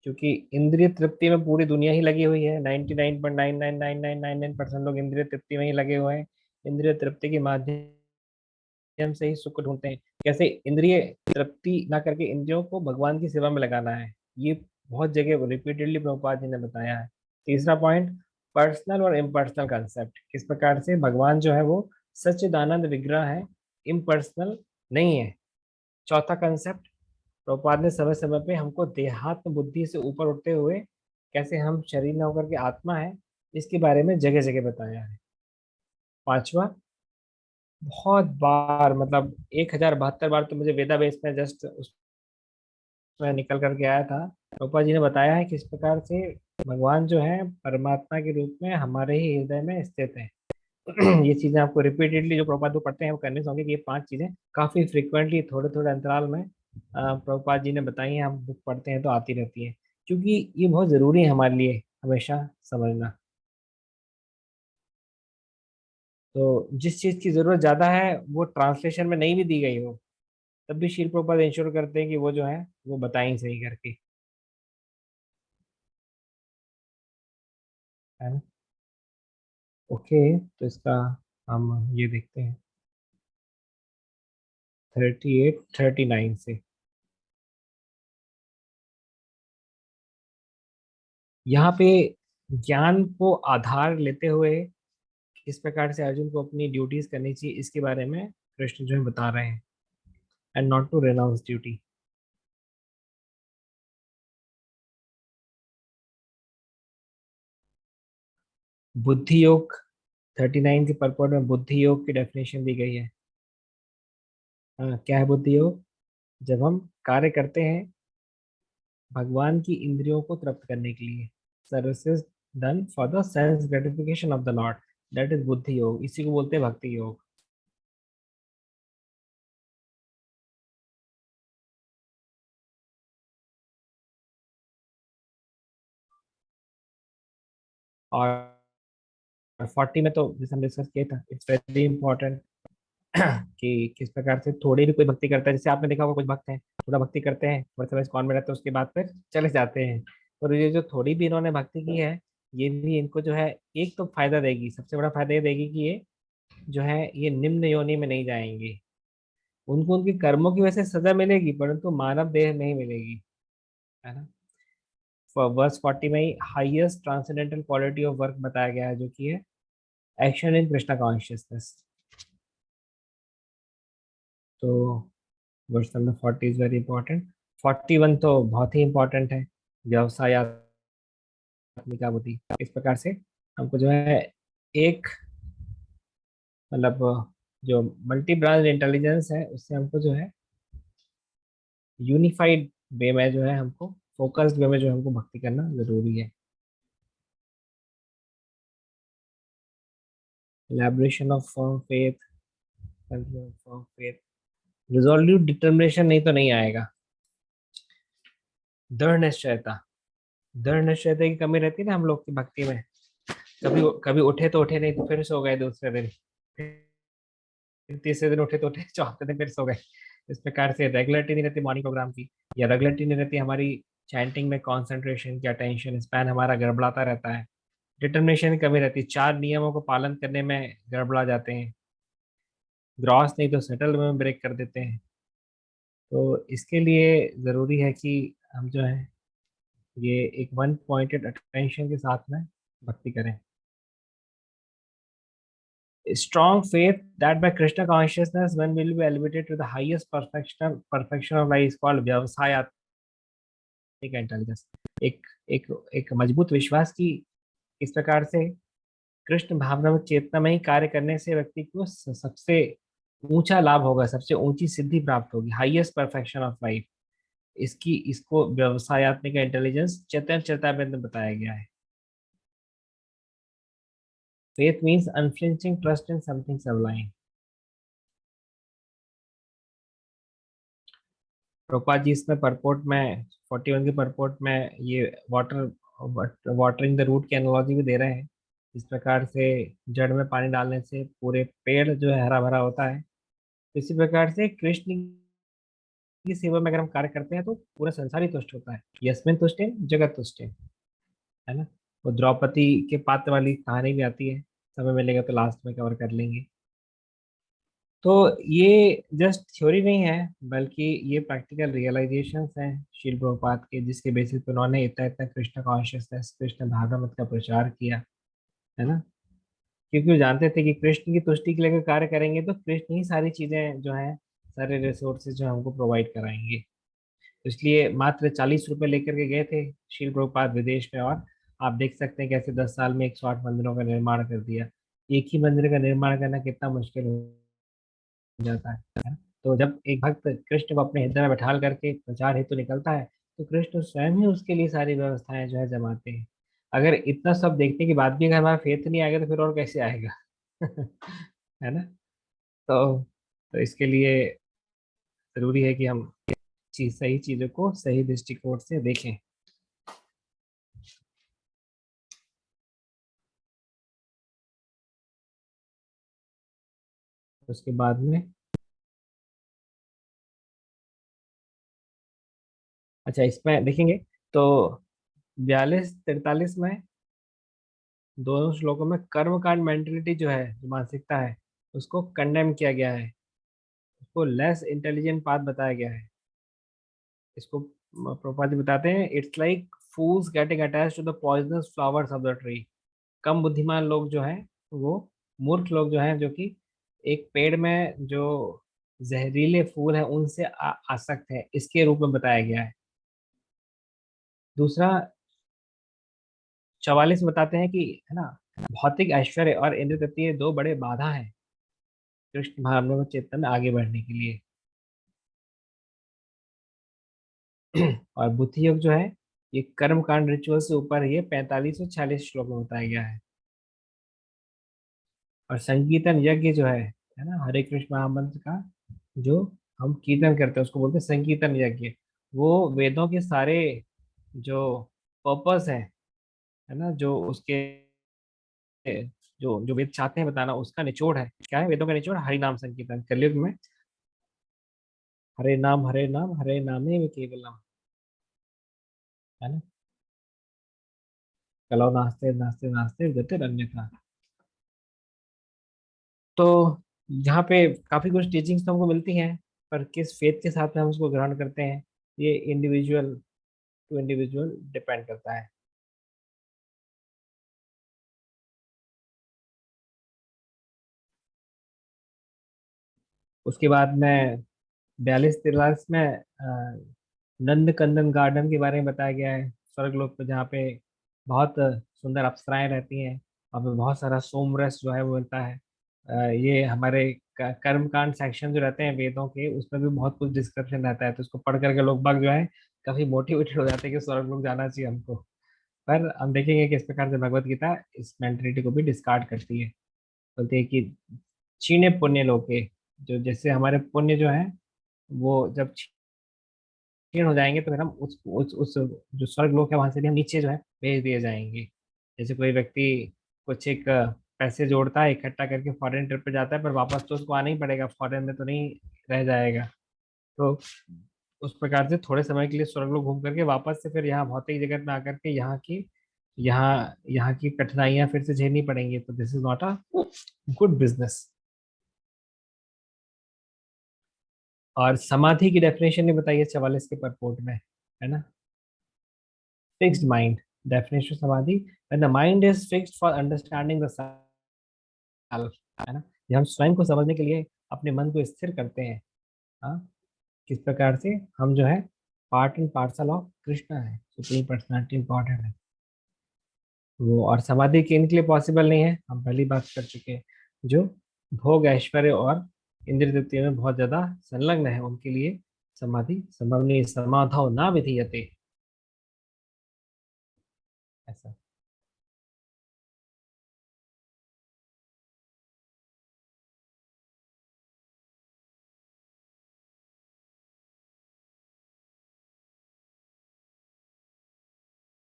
क्योंकि इंद्रिय तृप्ति में पूरी दुनिया ही लगी हुई है। 99.99999% लोग इंद्रिय तृप्ति में ही लगे हुए हैं, इंद्रिय तृप्ति के माध्यम से ही सुख ढूंढते हैं। कैसे इंद्रिय तृप्ति ना करके इंद्रियों को भगवान की सेवा में लगाना है, ये बहुत जगह रिपीटेडली प्रभुपाद जी ने बताया है। तीसरा पॉइंट, पर्सनल और इम्पर्सनल कंसेप्ट, किस प्रकार से भगवान जो है वो सच्चिदानंद विग्रह है, इम्पर्सनल नहीं है। चौथा कंसेप्ट, प्रभुपाद ने समय समय पे हमको देहात्म बुद्धि से ऊपर उठते हुए कैसे हम शरीर न होकर के आत्मा है, इसके बारे में जगह जगह बताया है। पांचवा, बहुत बार मतलब 1072 बार तो मुझे वेदा बेस में जस्ट उसमें निकल करके आया था। प्रभुपाद जी ने बताया है किस प्रकार से भगवान जो है परमात्मा के रूप में हमारे ही हृदय में स्थित है। ये चीजें आपको रिपीटेडली जो प्रभुपाद जो पढ़ते हैं वो करने से होंगे कि ये पांच चीजें काफी फ्रिक्वेंटली थोड़े थोड़े अंतराल में प्रभुपाद जी ने बताई हैं, हम बुक पढ़ते हैं तो आती रहती है, क्योंकि ये बहुत जरूरी है हमारे लिए हमेशा समझना। तो जिस चीज की जरूरत ज्यादा है वो ट्रांसलेशन में नहीं भी दी गई हो, तब भी शील प्रभुपाद इंश्योर करते हैं कि वो जो है वो बताएं सही करके। है ना? ओके, तो इसका हम ये देखते हैं 38 39 से। यहाँ पे ज्ञान को आधार लेते हुए किस प्रकार से अर्जुन को अपनी ड्यूटीज करनी चाहिए, इसके बारे में कृष्ण जो है बता रहे हैं। And not to renounce duty. बुद्धि योग 39 के पर्पट में बुद्धि योग की डेफिनेशन दी गई है। हाँ, क्या है बुद्धि योग? जब हम कार्य करते हैं भगवान की इंद्रियों को तृप्त करने के लिए, services done for the sense gratification of the Lord, that is बुद्धि योग, इसी को बोलते हैं भक्ति योग। और 40 में तो जैसे हम डिस्कस किया था, इट्स वेरी इंपॉर्टेंट कि किस प्रकार से थोड़ी भी कोई भक्ति करता है। जैसे आपने देखा होगा कुछ भक्त हैं थोड़ा भक्ति करते हैं, थोड़ा समय कौन में रहते हैं, उसके बाद फिर चले जाते हैं। और ये जो थोड़ी भी इन्होंने भक्ति की है, ये भी इनको जो है एक तो फायदा देगी, सबसे बड़ा फायदा ये देगी कि ये जो है ये निम्न योनि में नहीं जाएंगे। उनको उनके कर्मों की वजह से सजा मिलेगी, परंतु मानव देह नहीं मिलेगी, है ना। वर्स 40 में ही highest transcendental quality of work बताया गया है, जो कि है एक्शन इन कृष्णा कॉन्शियसनेस। तो verse number 40 is very important. 41 तो बहुत ही इंपॉर्टेंट है, व्यवसायत्मिका बुद्धि। इस प्रकार से हमको जो है एक मतलब जो मल्टी ब्रांच इंटेलिजेंस है, उससे हमको जो है यूनिफाइड वे में जो है हमको फोकस्ड वे में जो है हमको भक्ति करना जरूरी है। Elaboration of faith, form faith, resolute determination नहीं तो नहीं आएगा। दृढ़ निश्चयता, दृढ़ निश्चयता की कमी रहती है ना हम लोग की भक्ति में। कभी कभी उठे तो उठे, नहीं तो फिर सो गए दूसरे दिन, फिर तीसरे दिन उठे तो उठे, चौथे दिन फिर सो गए। इस प्रकार से रेगुलरिटी नहीं रहती मॉर्निंग प्रोग्राम की, या रेगुलरिटी नहीं रहती हमारी चैंटिंग में, कंसंट्रेशन की अटेंशन स्पैन हमारा गड़बड़ाता रहता है। डिटर्मिनेशन की कमी रहती है, चार नियमों को पालन करने में गड़बड़ा जाते हैं, ग्रॉस नहीं तो सेटल में ब्रेक कर देते हैं। तो इसके लिए ज़रूरी है कि हम जो है ये एक वन पॉइंटेड अटेंशन के साथ में भक्ति करें। Strong faith that by Krishna consciousness one will be elevated to the highest perfection of life is called व्यवसायत्मिक इंटेलिजेंस। एक एक एक मजबूत विश्वास की इस प्रकार से कृष्ण भावना में चेतना में ही कार्य करने से व्यक्ति को सबसे ऊंचा लाभ होगा, सबसे ऊंची सिद्धि प्राप्त होगी, हाईएस्ट परफेक्शन ऑफ लाइफ। इसकी इसको व्यवसायत्मिक इंटेलिजेंस चैतन्य चेतावनी में बताया गया है। Faith means unflinching trust in something sublime. Prabhupada ji इसमें परपोर्ट में 41 के परपोर्ट में ये वाटरिंग द रूट की एनालॉजी भी दे रहे हैं। इस प्रकार से जड़ में पानी डालने से पूरे पेड़ जो है हरा भरा होता है। तो इसी प्रकार से कृष्ण की सेवा में अगर हम कार्य करते हैं तो पूरा संसार ही तुष्ट होता है। यस्मिन तुष्टिन जगत तुष्टिन, है ना। वो द्रौपदी के पात्र वाली कहानी भी आती है, समय मिलेगा तो लास्ट में कवर कर लेंगे। तो ये जस्ट थ्योरी नहीं है, बल्कि ये प्रैक्टिकल रियलाइजेशंस हैं शील प्रभुपाद के, जिसके बेसिस पे उन्होंने इतना इतना कृष्ण कॉन्शियसनेस, कृष्ण भावनामृत का प्रचार किया, है ना। क्योंकि वो जानते थे कि कृष्ण की तुष्टि के लिए अगर कार्य करेंगे तो कृष्ण ही सारी चीजें जो है, सारे रिसोर्सेज जो हमको प्रोवाइड कराएंगे। तो इसलिए मात्र 40 रुपए लेकर के गए थे शील प्रभुपाद विदेश में, और आप देख सकते हैं कैसे 10 साल में 108 मंदिरों का निर्माण कर दिया। एक ही मंदिर का निर्माण करना कितना मुश्किल हो जाता है ना? तो जब एक भक्त कृष्ण को अपने हृदय में बैठाल करके प्रचार हेतु निकलता है, तो कृष्ण स्वयं ही उसके लिए सारी व्यवस्थाएं जो है जमाते हैं। अगर इतना सब देखने के बाद भी अगर हमारा फेथ नहीं आएगा तो फिर और कैसे आएगा? है ना। तो इसके लिए जरूरी है कि हम सही चीजों को सही दृष्टिकोण से देखें। उसके बाद में अच्छा इसमें देखेंगे तो 42 43 में दोनों श्लोकों में कर्मकांड मेंटेलिटी जो है, जो मानसिकता है, उसको कंडेम किया गया है, उसको लेस इंटेलिजेंट पाथ बताया गया है। इसको प्रभुपाद जी बताते हैं, it's like fools getting attach to the poisonous flowers of the tree. कम बुद्धिमान लोग जो हैं, वो मूर्ख लोग जो हैं, जो कि एक पेड़ में जो जहरीले फूल हैं उनसे आसक्त है, इसके रूप में बताया गया है। दूसरा 44 बताते हैं कि, है ना, भौतिक ऐश्वर्य और इंद्रिय तृतीय दो बड़े बाधा हैं कृष्ण भावना में चेतन में आगे बढ़ने के लिए। और बुद्धि योग जो है, ये कर्म कांड रिचुअल से ऊपर, ये 45 और 46 श्लोक में बताया गया है। और संकीर्तन यज्ञ जो है ना, हरे कृष्ण महामंत्र का जो हम कीर्तन करते हैं उसको बोलते हैं संकीर्तन यज्ञ। वो वेदों के सारे जो पर्पस है ना, जो उसके जो जो वेद चाहते हैं बताना, उसका निचोड़ है। क्या है वेदों का निचोड़? हरि नाम संकीर्तन। कलयुग में हरे नाम, हरे नाम, हरे नामे में केवलम, है ना। कलो नास्ते नास्ते नास्ते गतिर अन्यथा। तो यहाँ पे काफी कुछ टीचिंग्स तो हमको मिलती हैं, पर किस फेथ के साथ में हम उसको ग्रहण करते हैं, ये इंडिविजुअल टू इंडिविजुअल डिपेंड करता है। उसके बाद में 42-43 में नंद कंदन गार्डन के बारे में बताया गया है, स्वर्गलोक पे, जहाँ पे बहुत सुंदर अप्सराएं रहती हैं। वहाँ पे बहुत सारा सोमरस जो है वो मिलता है। ये हमारे कर्म कांड सेक्शन जो रहते हैं वेदों के, उसमें भी बहुत कुछ डिस्क्रिप्शन रहता है, तो उसको पढ़ करके लोग बाग जो है काफी मोटिवेटेड हो जाते हैं कि स्वर्गलोक जाना चाहिए हमको। पर हम देखेंगे कि इस प्रकार से भगवत गीता इस मेंटेलिटी को भी डिस्कार्ड करती है। बोलते हैं कि क्षीणे पुण्य लोके, जो जैसे हमारे पुण्य जो है वो जब क्षीण हो जाएंगे तो फिर हम उस जो स्वर्ग लोक है वहां से भी हम नीचे जो है भेज दिए जाएंगे। जैसे कोई व्यक्ति कुछ एक पैसे जोड़ता है, इकट्ठा करके फॉरेन ट्रिप पे जाता है, पर वापस तो उसको आना ही पड़ेगा, फॉरेन में तो नहीं रह जाएगा। तो उस प्रकार से थोड़े समय के लिए स्वर्ग लोक घूम करके वापस से फिर यहाँ भौतिक जगत में आकर के यहाँ की कठिनाइयां फिर से झेलनी पड़ेंगी। तो this is not a good business. और समाधि की डेफिनेशन भी बताइए 44 के परपोर्ट में, है ना। फिक्स्ड माइंड, डेफिनेशन समाधि, when the mind is fixed for understanding the self, है ना। ये हम स्वयं को समझने के लिए अपने मन को स्थिर करते हैं। हाँ, किस प्रकार से हम जो है part and parcel of Krishna है, सुप्रीम पर्सनालिटी इंपॉर्टेंट है वो। और समाधि किन के लिए पॉसिबल नहीं है, हम पहली बात कर चुके हैं। जो भोग ऐश्वर्य और इंद्रिय तृप्ति में बहुत ज्यादा संलग्न है, उनके लिए समाधि संभव नहीं। समाधौ ना विधीयते, ऐसा।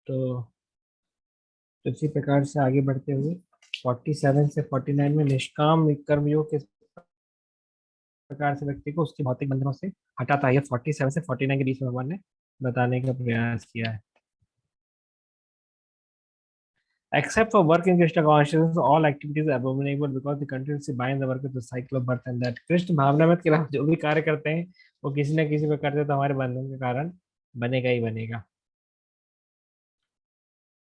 तो इसी प्रकार से आगे बढ़ते हुए 47 से 49 में निष्काम कर्मयोग किस प्रकार से व्यक्ति को उसके भौतिक बंधनों से हटाता है, ये 47 से 49 के बीच में भगवान ने बताने का प्रयास किया है। Except for work in Krishna consciousness, all activities are abominable because they continuously bind the work with the cycle of birth and death. Krishna भावनामृत के अलावा जो भी कार्य करते हैं वो किसी न किसी प्रकार से तो हमारे बंधन के कारण बनेगा ही बनेगा।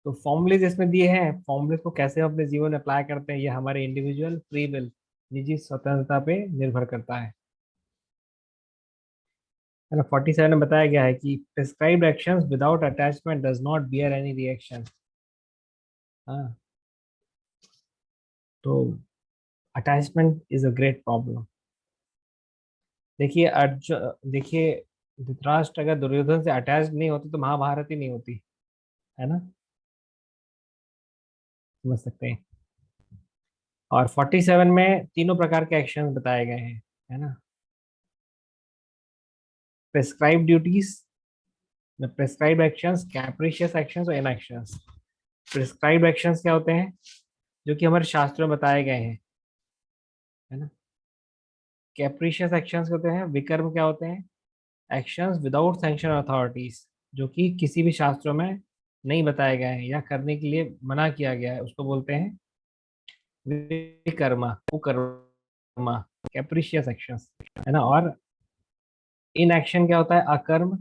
तो फॉर्मुलेज इसमें दिए हैं, फॉर्मुलेज को कैसे हम अपने जीवन में अप्लाई करते हैं ये हमारे इंडिविजुअल फ्री विल, निजी स्वतंत्रता पे निर्भर करता है ना। 47 में बताया गया है कि prescribed actions without attachment does not bear any reaction. हाँ, तो attachment is a great problem. देखिए अर्जुन, देखिए धृतराष्ट्र अगर दुर्योधन से अटैच नहीं होती तो महाभारत ही नहीं होती, है ना। समझ सकते हैं। और 47 में तीनों प्रकार के एक्शन बताए गए हैं, है ना। Prescribe duties, prescribe actions, capricious actions और इनएक्शंस। प्रेस्क्राइब एक्शंस क्या होते हैं? जो कि हमारे शास्त्रों में बताए गए हैं, है ना। कैप्रिशियस एक्शंस होते हैं, विकर्म क्या होते हैं? एक्शंस विदाउट सैंक्शन अथॉरिटीज, जो कि किसी भी शास्त्रों में नहीं बताए गए हैं या करने के लिए मना किया गया है, उसको बोलते हैं विकर्मा, कुकर्मा, कैप्रिशियस एक्शंस, है ना। और इन एक्शन क्या होता है? अकर्म,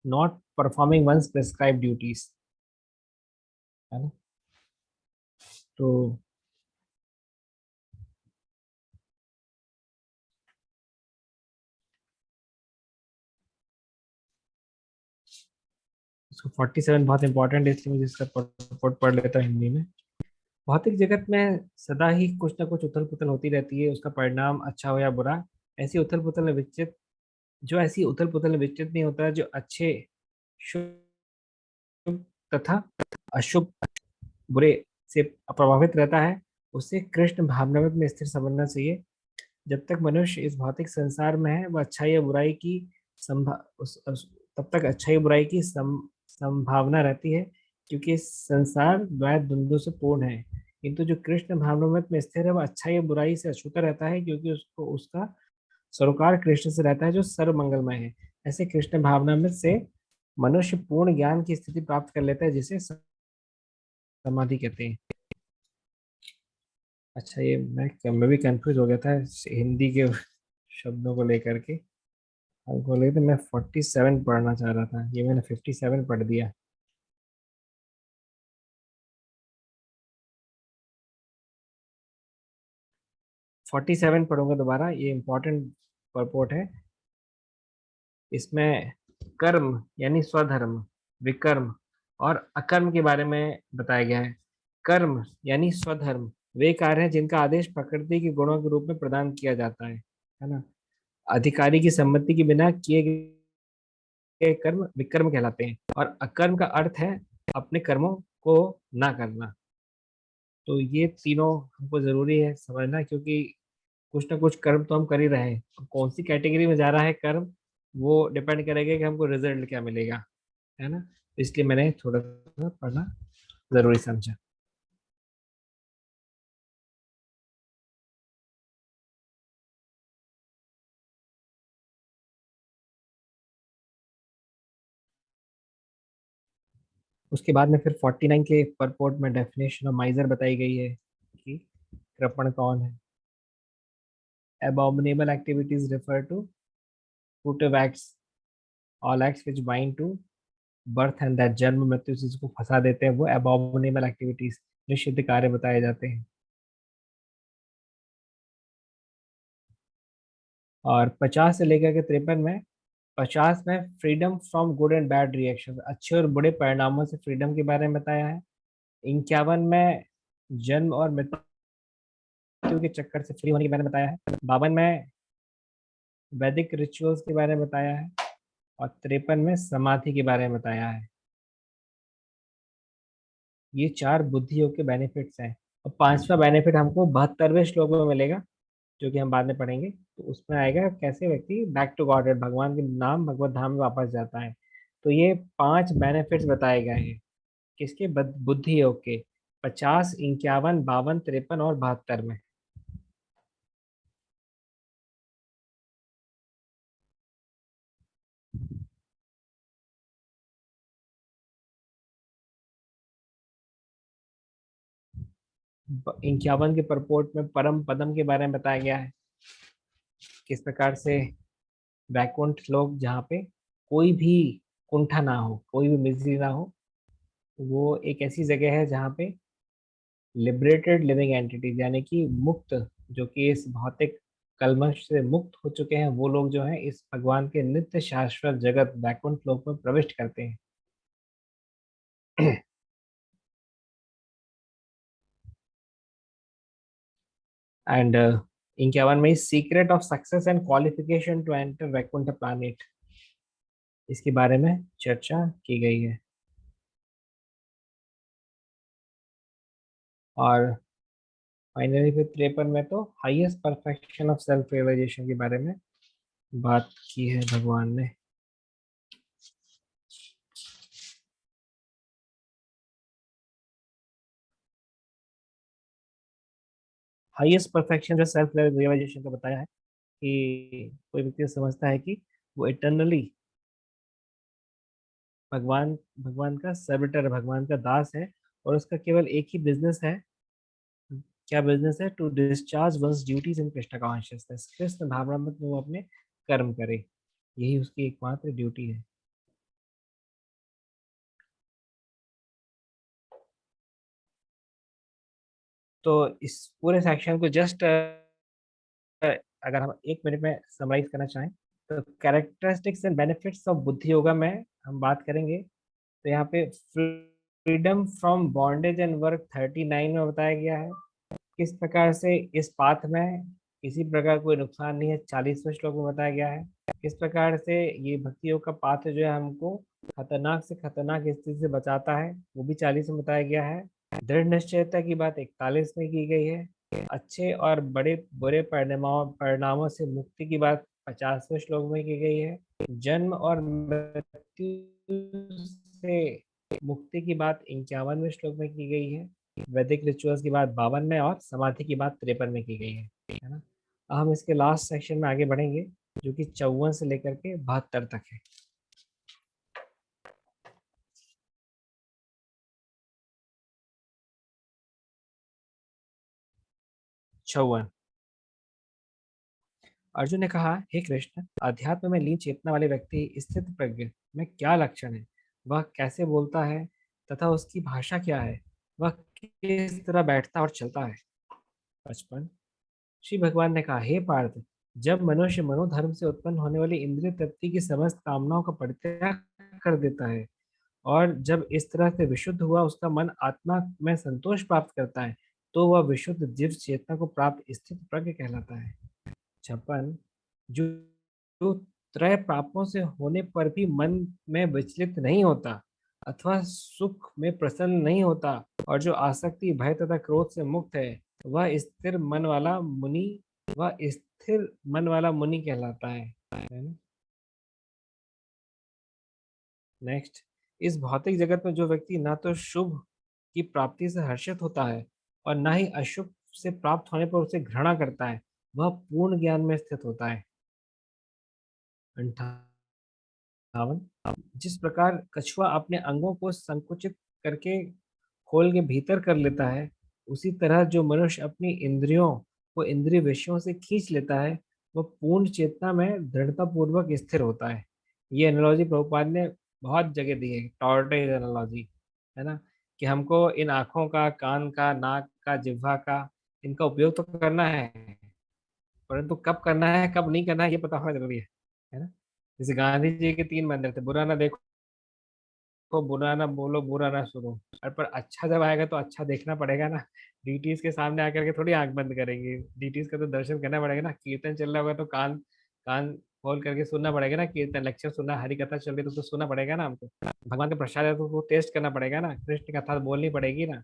not performing one's prescribe duties, है ना। तो इसको 47 बहुत इंपॉर्टेंट है, इसलिए मुझे इसका पढ़ पढ़ लेता हूँ हिंदी में। भौतिक जगत में सदा ही कुछ ना कुछ उथल पुथल होती रहती है, उसका परिणाम अच्छा हो या बुरा। ऐसी उथल पुथल में विचलित, जो ऐसी उथल पुथल में विचलित नहीं होता, जो अच्छे, शुभ तथा अशुभ, बुरे से प्रभावित रहता है, उसे कृष्ण भावनामृत में स्थिर समझना चाहिए। जब तक मनुष्य इस भौतिक संसार में है, वह अच्छाई या बुराई की संभा तब तक अच्छाई बुराई की संभावना रहती है, क्योंकि इस संसार द्वैत द्वंद्व से पूर्ण है। किंतु जो कृष्ण भावनामृत में स्थिर है वह अच्छाई या बुराई से अछूता रहता है, क्योंकि उसको उसका सरोकार कृष्ण से रहता है जो सर्व मंगलमय है। ऐसे कृष्ण भावनामृत से मनुष्य पूर्ण ज्ञान की स्थिति प्राप्त कर लेता है, जिसे समाधि कहते हैं। अच्छा, ये मैं भी कंफ्यूज हो गया था हिंदी के शब्दों को लेकर के। हमको लगे थे मैं 47 पढ़ना चाह रहा था, ये मैंने 57 पढ़ दिया। 47 पढ़ूंगा दोबारा, ये इंपॉर्टेंट परपोर्ट है। इसमें कर्म यानी स्वधर्म, विकर्म और अकर्म के बारे में बताया गया है। कर्म यानी स्वधर्म वे कार्य हैं जिनका आदेश प्रकृति के गुणों के रूप में प्रदान किया जाता है ना। अधिकारी की सम्मति के बिना किए गए कर्म विकर्म कहलाते हैं, और अकर्म का अर्थ है अपने कर्मों को ना करना। तो ये तीनों हमको जरूरी है समझना, क्योंकि कुछ ना कुछ कर्म तो हम कर ही रहे हैं। अब कौन सी कैटेगरी में जा रहा है कर्म, वो डिपेंड करेगा कि हमको रिजल्ट क्या मिलेगा, है ना। इसलिए मैंने थोड़ा सा पढ़ना जरूरी समझा। उसके बाद में फिर 49 के परपोर्ट में डेफिनेशन ऑफ माइजर बताई गई है कि कृपण कौन है। abominable activities refer to fruitive acts, all acts which bind to birth and that, जन्म मृत्यु से जिसको फंसा देते हैं वो abominable activities, निषिद्ध कार्य बताए जाते हैं। और 50 से लेकर के 53 में, 50 में freedom from good and bad reaction, अच्छे और बुरे परिणामों से फ्रीडम के बारे में बताया है। 51 में जन्म और मृत्यु के चक्कर से फ्री होने के बारे में बताया है। 52 में वैदिक रिचुअल्स के बारे में बताया है। और 53 में समाधि के बारे में बताया है। ये चार बुद्धि योग के बेनिफिट्स हैं। और पांचवा बेनिफिट हमको 72वें श्लोक में मिलेगा, जो कि हम बाद में पढ़ेंगे। तो उसमें आएगा कैसे व्यक्ति बैक टू गॉड, भगवान के नाम भगवत धाम में वापस जाता है। तो ये पांच बेनिफिट्स बताए गए हैं किसके, बुद्धि योग के, 50, 51, 52, 53 और 72 में। इक्यावन के परपोर्ट में परम पदम के बारे में बताया गया है, किस प्रकार से वैकुंठ लोक जहाँ पे कोई भी कुंठा ना हो, कोई भी मिजरी ना हो, वो एक ऐसी जगह है जहाँ पे लिबरेटेड लिविंग एंटिटीज यानी कि मुक्त, जो कि इस भौतिक कलमश से मुक्त हो चुके हैं, वो लोग जो हैं इस भगवान के नित्य शाश्वत जगत वैकुंठ लोक में प्रविष्ट करते हैं। एंड इक्यावन में secret of success and qualification to enter Vaikuntha planet, इसके बारे में चर्चा की गई है। और फाइनली फिर 53 में तो highest perfection of self realisation के बारे में बात की है भगवान ने। हाईएस्ट परफेक्शन जो सेल्फ रियलाइजेशन का बताया है कि कोई व्यक्ति समझता है कि वो इटर्नली भगवान भगवान का सर्विटर है, भगवान का दास है, और उसका केवल एक ही बिजनेस है। क्या बिजनेस है? To discharge one's duties in Krishna consciousness, Krishna भावनामृत में वो अपने कर्म करे, यही उसकी एकमात्र ड्यूटी है। तो इस पूरे सेक्शन को जस्ट अगर हम 1 मिनट में समराइज करना चाहें, तो कैरेक्टरिस्टिक्स एंड बेनिफिट्स ऑफ बुद्धि योगा में हम बात करेंगे। तो यहाँ पे freedom from bondage and work 39 में बताया गया है, किस प्रकार से इस पाथ में किसी प्रकार कोई नुकसान नहीं है, 40वें श्लोक में बताया गया है। किस प्रकार से ये भक्ति योग का पाथ जो है हमको खतरनाक से खतरनाक स्थिति से बचाता है, वो भी 40 में बताया गया है। दृढ़ निश्चयता की बात 41 में की गई है। अच्छे और बड़े बुरे परिणामों परिणामों से मुक्ति की बात 50वें श्लोक में की गई है। जन्म और मृत्यु से मुक्ति की बात 51वें श्लोक में की गई है। वैदिक रिचुअल्स की बात 52 में और समाधि की बात 53 में की गई है ना। अब हम इसके लास्ट सेक्शन में आगे बढ़ेंगे, जो कि 54 से लेकर के 72 तक है। 54। अर्जुन ने कहा, हे कृष्ण, अध्यात्म में लीन चेतना वाले व्यक्ति स्थित प्रज्ञ में क्या लक्षण है? वह कैसे बोलता है तथा उसकी भाषा क्या है? वह किस तरह बैठता और चलता है? 55। श्री भगवान ने कहा, हे पार्थ, जब मनुष्य मनोधर्म से उत्पन्न होने वाली इंद्रिय तृप्ति की समस्त कामनाओं का परित्याग कर देता है और जब इस तरह से विशुद्ध हुआ उसका मन आत्मा में संतोष प्राप्त करता है, तो वह विशुद्ध जीव चेतना को प्राप्त स्थित प्रज्ञ कहलाता है। 56। जो जो त्रय पापों से होने पर भी मन में विचलित नहीं होता अथवा सुख में प्रसन्न नहीं होता और जो आसक्ति भय तथा क्रोध से मुक्त है, वह स्थिर मन वाला मुनि कहलाता है ना। नेक्स्ट, इस भौतिक जगत में जो व्यक्ति ना तो शुभ की प्राप्ति से हर्षित होता है और ना ही अशुभ से प्राप्त होने पर उसे घृणा करता है, वह पूर्ण ज्ञान में स्थित होता है। 58। जिस प्रकार कछुआ अपने अंगों को संकुचित करके खोल के भीतर कर लेता है, उसी तरह जो मनुष्य अपनी इंद्रियों को इंद्रिय विषयों से खींच लेता है, वह पूर्ण चेतना में दृढ़ता पूर्वक स्थिर होता है। ये एनालॉजी प्रभुपाद ने बहुत जगह दी है, टॉर्टोइज एनालॉजी, है ना, कि हमको इन आँखों का, कान का, नाक का, जिह्वा का, इनका उपयोग तो करना है, परंतु कब करना है कब नहीं करना है ये पता होना जरूरी है ना। जैसे गांधी जी के 3 मंत्र थे, बुरा ना देखो, बुरा ना बोलो, बुरा ना सुनो। और पर अच्छा जब आएगा तो अच्छा देखना पड़ेगा ना। डीटीज के सामने आकर के थोड़ी आंख बंद करेंगे, डीटीज का तो दर्शन करना पड़ेगा ना। कीर्तन चल रहा होगा तो कान कान खोल करके सुनना पड़ेगा ना। कीर्तन लेक्चर सुनना, हरी कथा चल रही तो सुनना पड़ेगा ना हमको। भगवान का प्रसाद है तो वो टेस्ट करना पड़ेगा ना, कृष्ण कथा बोलनी पड़ेगी ना।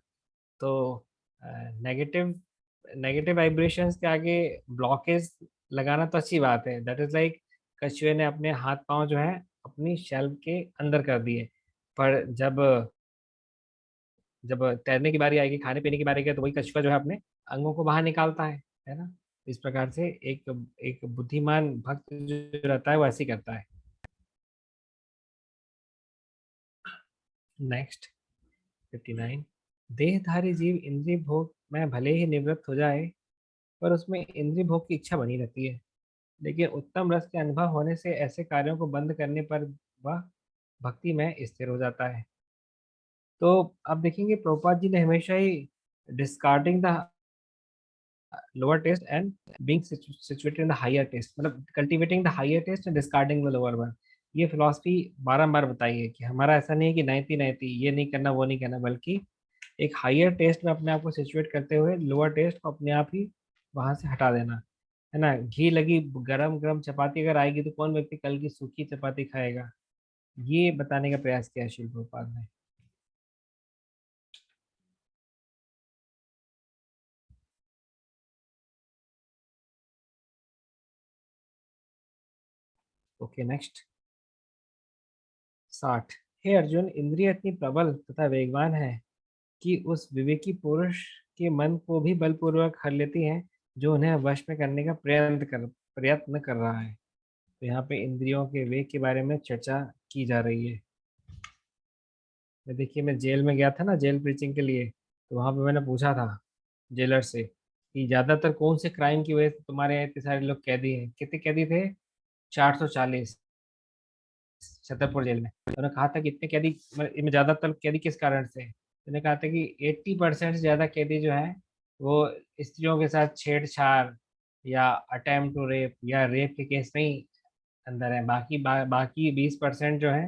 तो नेगेटिव नेगेटिव वाइब्रेशंस के आगे ब्लॉकेज लगाना तो अच्छी बात है। दैट इज लाइक कछुए ने अपने हाथ पांव जो है अपनी शेल्फ के अंदर कर दिए, पर जब जब तैरने की बारी आएगी, खाने पीने की बारी आएगी, तो वही कछुआ जो है अपने अंगों को बाहर निकालता है ना। इस प्रकार से एक एक बुद्धिमान भक्त जो रहता है वो ऐसे ही करता है। नेक्स्ट, 59। देहधारी जीव इंद्रिय भोग में भले ही निवृत्त हो जाए, पर उसमें इंद्रिय भोग की इच्छा बनी रहती है। लेकिन उत्तम रस के अनुभव होने से ऐसे कार्यों को बंद करने पर वह भक्ति में स्थिर हो जाता है। तो अब देखेंगे प्रभुपाद जी ने हमेशा ही discarding the lower taste and being situated in the higher taste, मतलब cultivating the higher taste and discarding the lower one, ये फिलॉसफी बारंबार बताई है कि हमारा ऐसा नहीं है कि 90 90 ये नहीं करना वो नहीं करना, बल्कि एक हायर टेस्ट में अपने आप को सिचुएट करते हुए लोअर टेस्ट को अपने आप ही वहां से हटा देना, है ना। घी लगी गरम गरम चपाती अगर आएगी तो कौन व्यक्ति कल की सूखी चपाती खाएगा, ये बताने का प्रयास किया शिल प्रभुपाद ने। Okay next, 60। हे अर्जुन, इंद्रिय इतनी प्रबल तथा वेगवान है कि उस विवेकी पुरुष के मन को भी बलपूर्वक हर लेती हैं, जो उन्हें वश में करने का प्रयत्न कर रहा है। तो यहाँ पे इंद्रियों के वेग के बारे में चर्चा की जा रही है। देखिए, मैं जेल में गया था ना जेल प्रीचिंग के लिए, तो वहां पे मैंने पूछा था जेलर से कि ज्यादातर कौन से क्राइम की वजह से तुम्हारे यहाँ इतने सारे लोग कैदी हैं। कितने कैदी थे? 440, छतरपुर जेल में। तो उन्होंने कहा था कि इतने कैदी, मतलब इनमें ज्यादातर कैदी किस कारण से? तो उन्होंने कहा था कि 80% से ज्यादा कैदी जो है वो स्त्रियों के साथ छेड़छाड़ या अटेम्प्ट टू रेप या रेप के केस में ही अंदर है। बाकी 20% जो है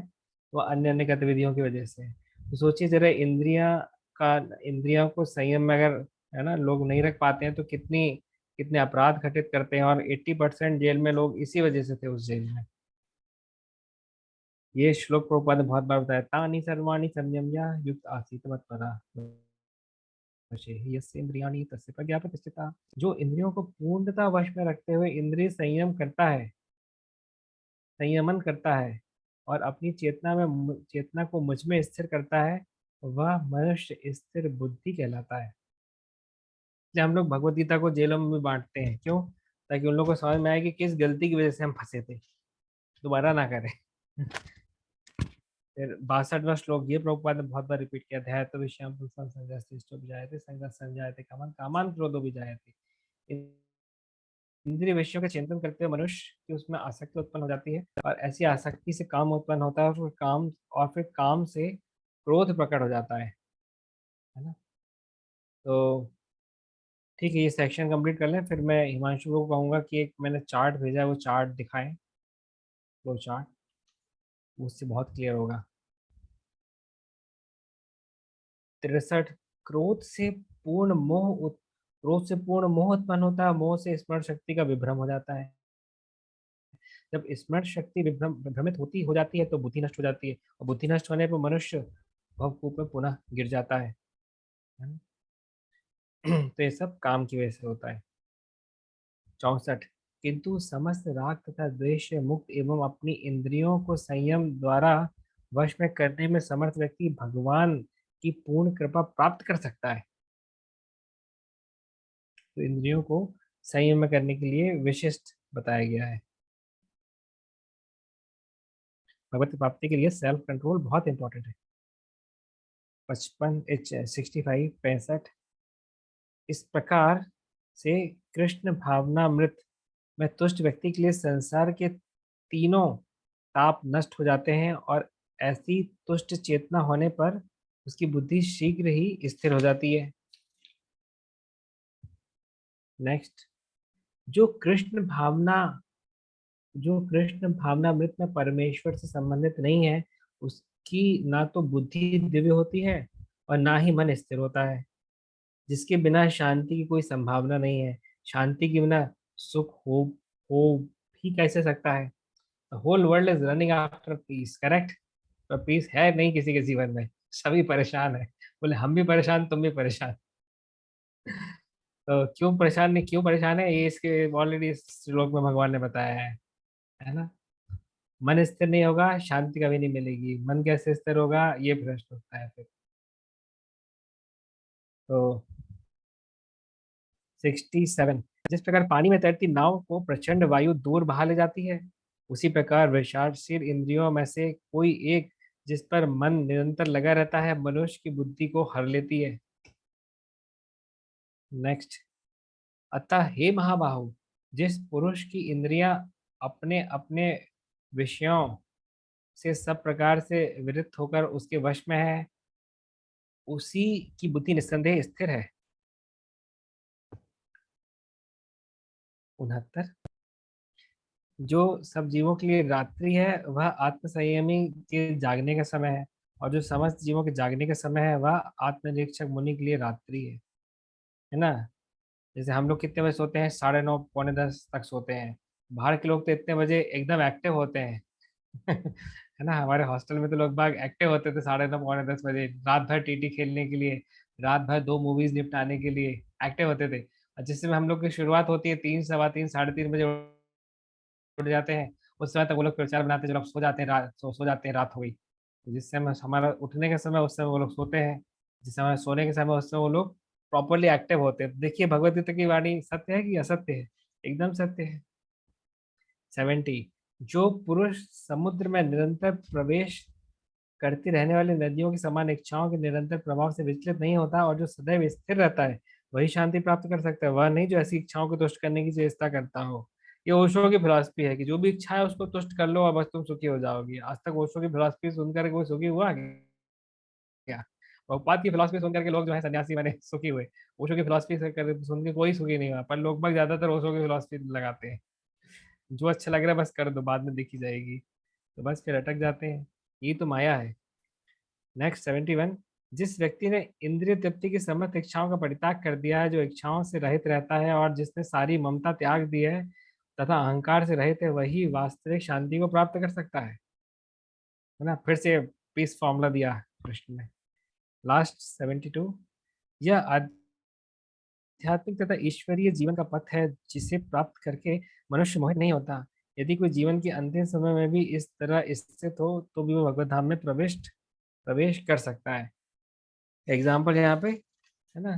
वो अन्य अन्य गतिविधियों की वजह से। तो सोचिए जरा, इंद्रियों को संयम में अगर, है ना, लोग नहीं रख पाते हैं तो कितनी कितने अपराध घटित करते हैं। और 80% जेल में लोग इसी वजह से थे उस जेल में। ये श्लोक प्रभुपाद ने बहुत बार बताया, तानि सर्वाणि संयम्य युक्त आसीत मत्परा यस्य इंद्रियाणि तस्य प्रज्ञा प्रतिष्ठिता। जो इंद्रियों को पूर्णतः वश में रखते हुए इंद्रिय संयमन करता है और अपनी चेतना को मुझ में स्थिर करता है, वह मनुष्य स्थिर बुद्धि कहलाता है। इसलिए हम लोग भगवत गीता को जेलों में भी बांटते हैं, क्यों? ताकि उन लोगों को समझ में आए कि किस गलती की वजह से हम फंसे थे, दोबारा ना करें। फिर 62वां श्लोक, ये प्रभुपाद ने बहुत बार रिपीट किया, ध्याय तो विषयम पुरुषं संजस्तिष्ठो विजायते संगः संजायते कामं कामान क्रोधो विजायते। इंद्रिय विषयों का चिंतन करते हुए मनुष्य की उसमें आसक्ति उत्पन्न हो जाती है, और ऐसी आसक्ति से काम उत्पन्न होता है, और फिर काम से क्रोध प्रकट हो जाता है ना। तो ठीक है, ये सेक्शन कंप्लीट कर लें, फिर मैं हिमांशु को कहूँगा कि एक मैंने चार्ट भेजा है, वो चार्ट दिखाएं, वो चार्ट, उससे बहुत क्लियर होगा। 63, क्रोध से क्रोध से पूर्ण मोह उत्पन्न होता है, मोह से स्मरण शक्ति का विभ्रम हो जाता है। जब स्मरण शक्ति भ्रमित हो जाती है तो बुद्धि नष्ट हो जाती है, और बुद्धि नष्ट होने पर मनुष्य भवकूप में पुनः गिर जाता है ना? तो ये सब काम की वजह से होता है। 64, किंतु समस्त राग तथा द्वेष से मुक्त एवं अपनी इंद्रियों को संयम द्वारा वश में करने में समर्थ व्यक्ति भगवान की पूर्ण कृपा प्राप्त कर सकता है। तो इंद्रियों को संयम में करने के लिए विशिष्ट बताया गया है। भगवत की प्राप्ति के लिए सेल्फ कंट्रोल बहुत इंपॉर्टेंट है। 65 इस प्रकार से कृष्ण भावनामृत में तुष्ट व्यक्ति के लिए संसार के तीनों ताप नष्ट हो जाते हैं, और ऐसी तुष्ट चेतना होने पर उसकी बुद्धि शीघ्र ही स्थिर हो जाती है। नेक्स्ट, जो कृष्ण भावना जो कृष्ण भावनामृत में परमेश्वर से संबंधित नहीं है, उसकी ना तो बुद्धि दिव्य होती है और ना ही मन स्थिर होता है। जिसके बिना शांति की कोई संभावना नहीं है, शांति के बिना सुख हो भी कैसे सकता है? The whole world is running after peace, correct? पर पीस है नहीं किसी के जीवन में, सभी परेशान है। बोले हम भी परेशान, तुम भी परेशान। तो क्यों परेशान है, ये इसके ऑलरेडी इस श्लोक में भगवान ने बताया है ना। मन स्थिर नहीं होगा, शांति कभी नहीं मिलेगी। मन कैसे स्थिर होगा, ये प्रश्न उठता है फिर। तो 67, जिस प्रकार पानी में तैरती नाव को प्रचंड वायु दूर बहा ले जाती है, उसी प्रकार विषादशील इंद्रियों में से कोई एक जिस पर मन निरंतर लगा रहता है, मनुष्य की बुद्धि को हर लेती है। नेक्स्ट, अतः हे महाबाहु, जिस पुरुष की इंद्रियां अपने अपने विषयों से सब प्रकार से विरक्त होकर उसके वश में है, उसी की बुद्धि निस्संदेह स्थिर है। 69, जो सब जीवों के लिए रात्रि है वह आत्म संयमी के जागने का समय है, और जो समस्त जीवों के जागने का समय है वह आत्मनिरीक्षक मुनि के लिए रात्रि है ना। जैसे हम लोग कितने बजे सोते हैं? 9:30 9:45 तक सोते हैं। बाहर के लोग तो इतने बजे एकदम एक्टिव होते हैं। है ना, हमारे हॉस्टल में तो लोग बाग एक्टिव होते थे 9:30 9:45 बजे, रात भर टीटी खेलने के लिए, रात भर 2 मूवीज निपटाने के लिए एक्टिव होते थे। और जिस समय हम लोग की शुरुआत होती है 3 3:15 3:30 बजे उठ जाते हैं, उस समय तक वो लोग प्रचार बनाते हैं, जब लोग सो जाते हैं, सो जाते हैं, रात हो गई। तो जिस समय हमारा उठने का समय, उस समय वो लोग सोते हैं। जिस समय सोने के समय, उस समय वो लोग प्रॉपरली एक्टिव होते हैं। देखिए भगवद गीता की वाणी सत्य है कि असत्य है? एकदम सत्य है। 70, जो पुरुष समुद्र में निरंतर प्रवेश करती रहने वाली नदियों की समान इच्छाओं के निरंतर प्रभाव से विचलित नहीं होता और जो सदैव स्थिर रहता है, वही शांति प्राप्त कर सकता है। वह नहीं जो ऐसी इच्छाओं को तुष्ट करने की चेष्टा करता हो। ये ओशो की फिलॉसफी है कि जो भी इच्छा है उसको तुष्ट कर लो और बस तुम सुखी हो जाओगी। आज तक ओशो की फिलॉसफी सुनकर कोई सुखी हुआ क्या? प्रभुपाद की फिलॉसफी सुनकर के लोग जो है सन्यासी बने, सुखी हुए। ओशो की फिलॉसफी सुन के कोई सुखी नहीं हुआ, पर लोग बाग ज्यादातर ओशो की फिलॉसफी लगाते हैं। जो अच्छा लग रहा है बस कर दो, बाद में देखी जाएगी। तो बस फिर अटक जाते हैं। ये तो माया है। नेक्स्ट 71, जिस व्यक्ति ने इंद्रिय तृप्ति की समस्त इच्छाओं का परित्याग कर दिया है, जो इच्छाओं से रहित रहता है और जिसने सारी ममता त्याग दी है तथा अहंकार से रहित है, वही वास्तविक शांति को प्राप्त कर सकता है ना। फिर से पीस फॉर्मूला दिया कृष्ण ने। लास्ट 72, यह आध्यात्मिक तथा ईश्वरीय जीवन का पथ है, जिसे प्राप्त करके मनुष्य मोहित नहीं होता। यदि कोई जीवन के अंतिम समय में भी इस तरह स्थित हो तो भी वो भगवत धाम में प्रवेश कर सकता है। एग्जाम्पल यहाँ पे है ना,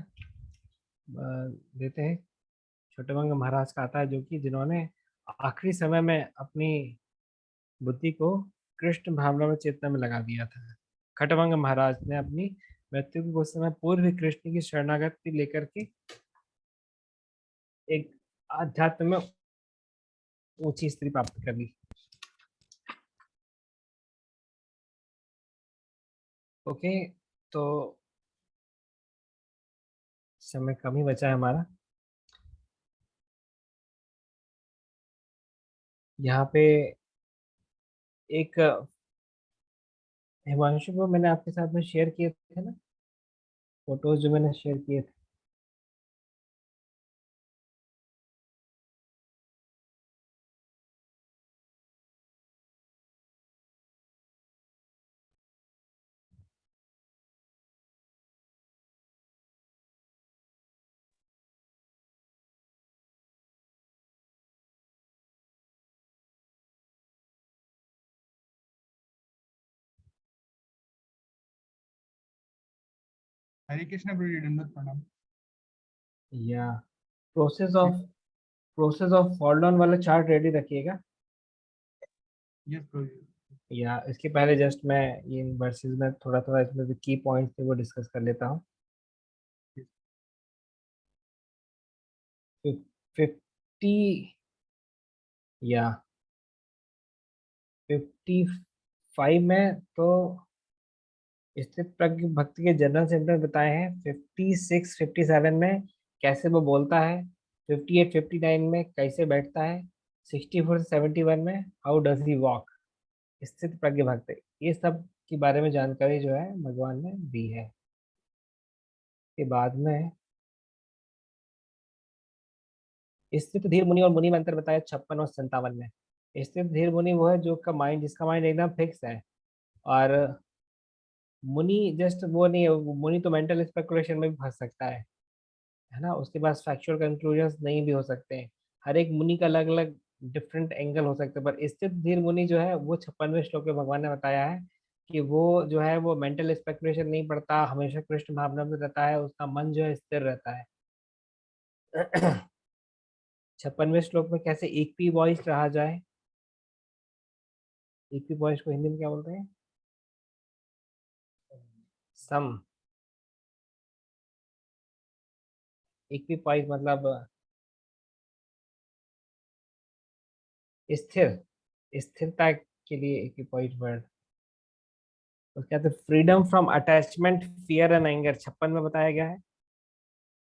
देते हैं। छोटे महाराज का आता है, जो कि जिन्होंने आखिरी समय में अपनी बुद्धि को कृष्ण भावना में चेतना में लगा दिया था। खटवंग महाराज ने अपनी मृत्यु के कुछ समय पूर्व ही कृष्ण की शरणागति लेकर के एक आध्यात्म में ऊंची स्थिति प्राप्त कर ली। ओके, तो समय कम ही बचा है हमारा। यहाँ पे एक हिमांशु को मैंने आपके साथ में शेयर किए थे ना, फोटोज जो मैंने शेयर किए थे। हरे कृष्णा प्रभु, दंडवत प्रणाम। या प्रोसेस ऑफ फॉल डाउन वाला चार्ट रेडी रखिएगा। यस प्रभु। या इसके पहले जस्ट मैं ये वर्सेस में थोड़ा थोड़ा इसमें जो की पॉइंट्स थे वो डिस्कस कर लेता हूँ। 50 या 55 में तो स्थित प्रज्ञ भक्ति के जनरल सिम्टम्स बताए हैं। 56 57 में कैसे वो बोलता है। 58 59 में कैसे बैठता है। 64 से 71 में हाउ डज ही वॉक। स्थित प्रज्ञ भक्त, ये सब के बारे में जानकारी जो है भगवान ने दी है। के बाद में स्थित धीर मुनि और मुनि में अंतर बताया 56 और 57 में। स्थित धीर मुनि वो है जो का माइंड जिसका माइंड एकदम फिक्स है। और मुनि जस्ट वो नहीं है, मुनि तो मेंटल स्पेकुलेशन में भी फंस सकता है ना, उसके पास फैक्चुअल कंक्लूजन्स नहीं भी हो सकते हैं। हर एक मुनि का अलग अलग डिफरेंट एंगल हो सकते हैं, पर स्थित धीर मुनि जो है वो 56वें श्लोक में भगवान ने बताया है कि वो जो है वो मेंटल स्पेकुलेशन नहीं पड़ता, हमेशा कृष्ण भावना में रहता है, उसका मन जो है स्थिर रहता है। 56वें श्लोक में कैसे इक्वी वॉइस रहा जाए। इक्वी वॉइस को हिंदी में क्या बोलते हैं? सम। इक्वी वॉइस मतलब स्थिर, स्थिरता के लिए इक्वी वॉइस वर्ड। उसके बाद freedom from attachment fear and anger 56 में बताया गया है।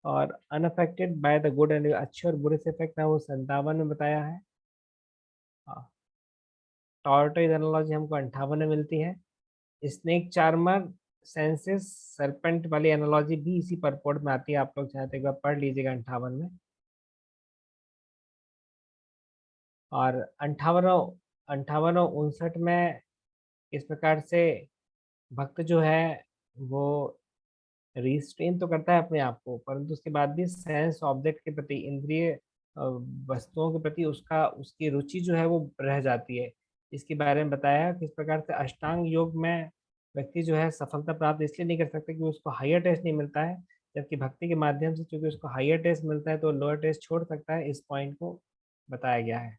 और unaffected by the good and, अच्छे और बुरे से इफेक्ट ना वो 57 में बताया है। टॉर्टोइज एनालॉजी हमको 58 में मिलती है। स्नेक चार्मर सेंसेस सरपेंट वाली एनालॉजी भी इसी परपोर्ट में आती है, आप लोग चाहते एक बार पढ़ लीजिएगा 58 में। और 58 59 में इस प्रकार से भक्त जो है वो रिस्ट्रेन तो करता है अपने आप को, परंतु उसके बाद भी सेंस ऑब्जेक्ट के प्रति, इंद्रिय वस्तुओं के प्रति उसका उसकी रुचि जो है वो रह जाती है। इसके बारे में बताया है किस प्रकार से अष्टांग योग में व्यक्ति जो है सफलता प्राप्त इसलिए नहीं कर सकता कि उसको हायर टेस्ट नहीं मिलता है, जबकि भक्ति के माध्यम से चूंकि उसको हायर टेस्ट मिलता है तो लोअर टेस्ट छोड़ सकता है। इस पॉइंट को बताया गया है।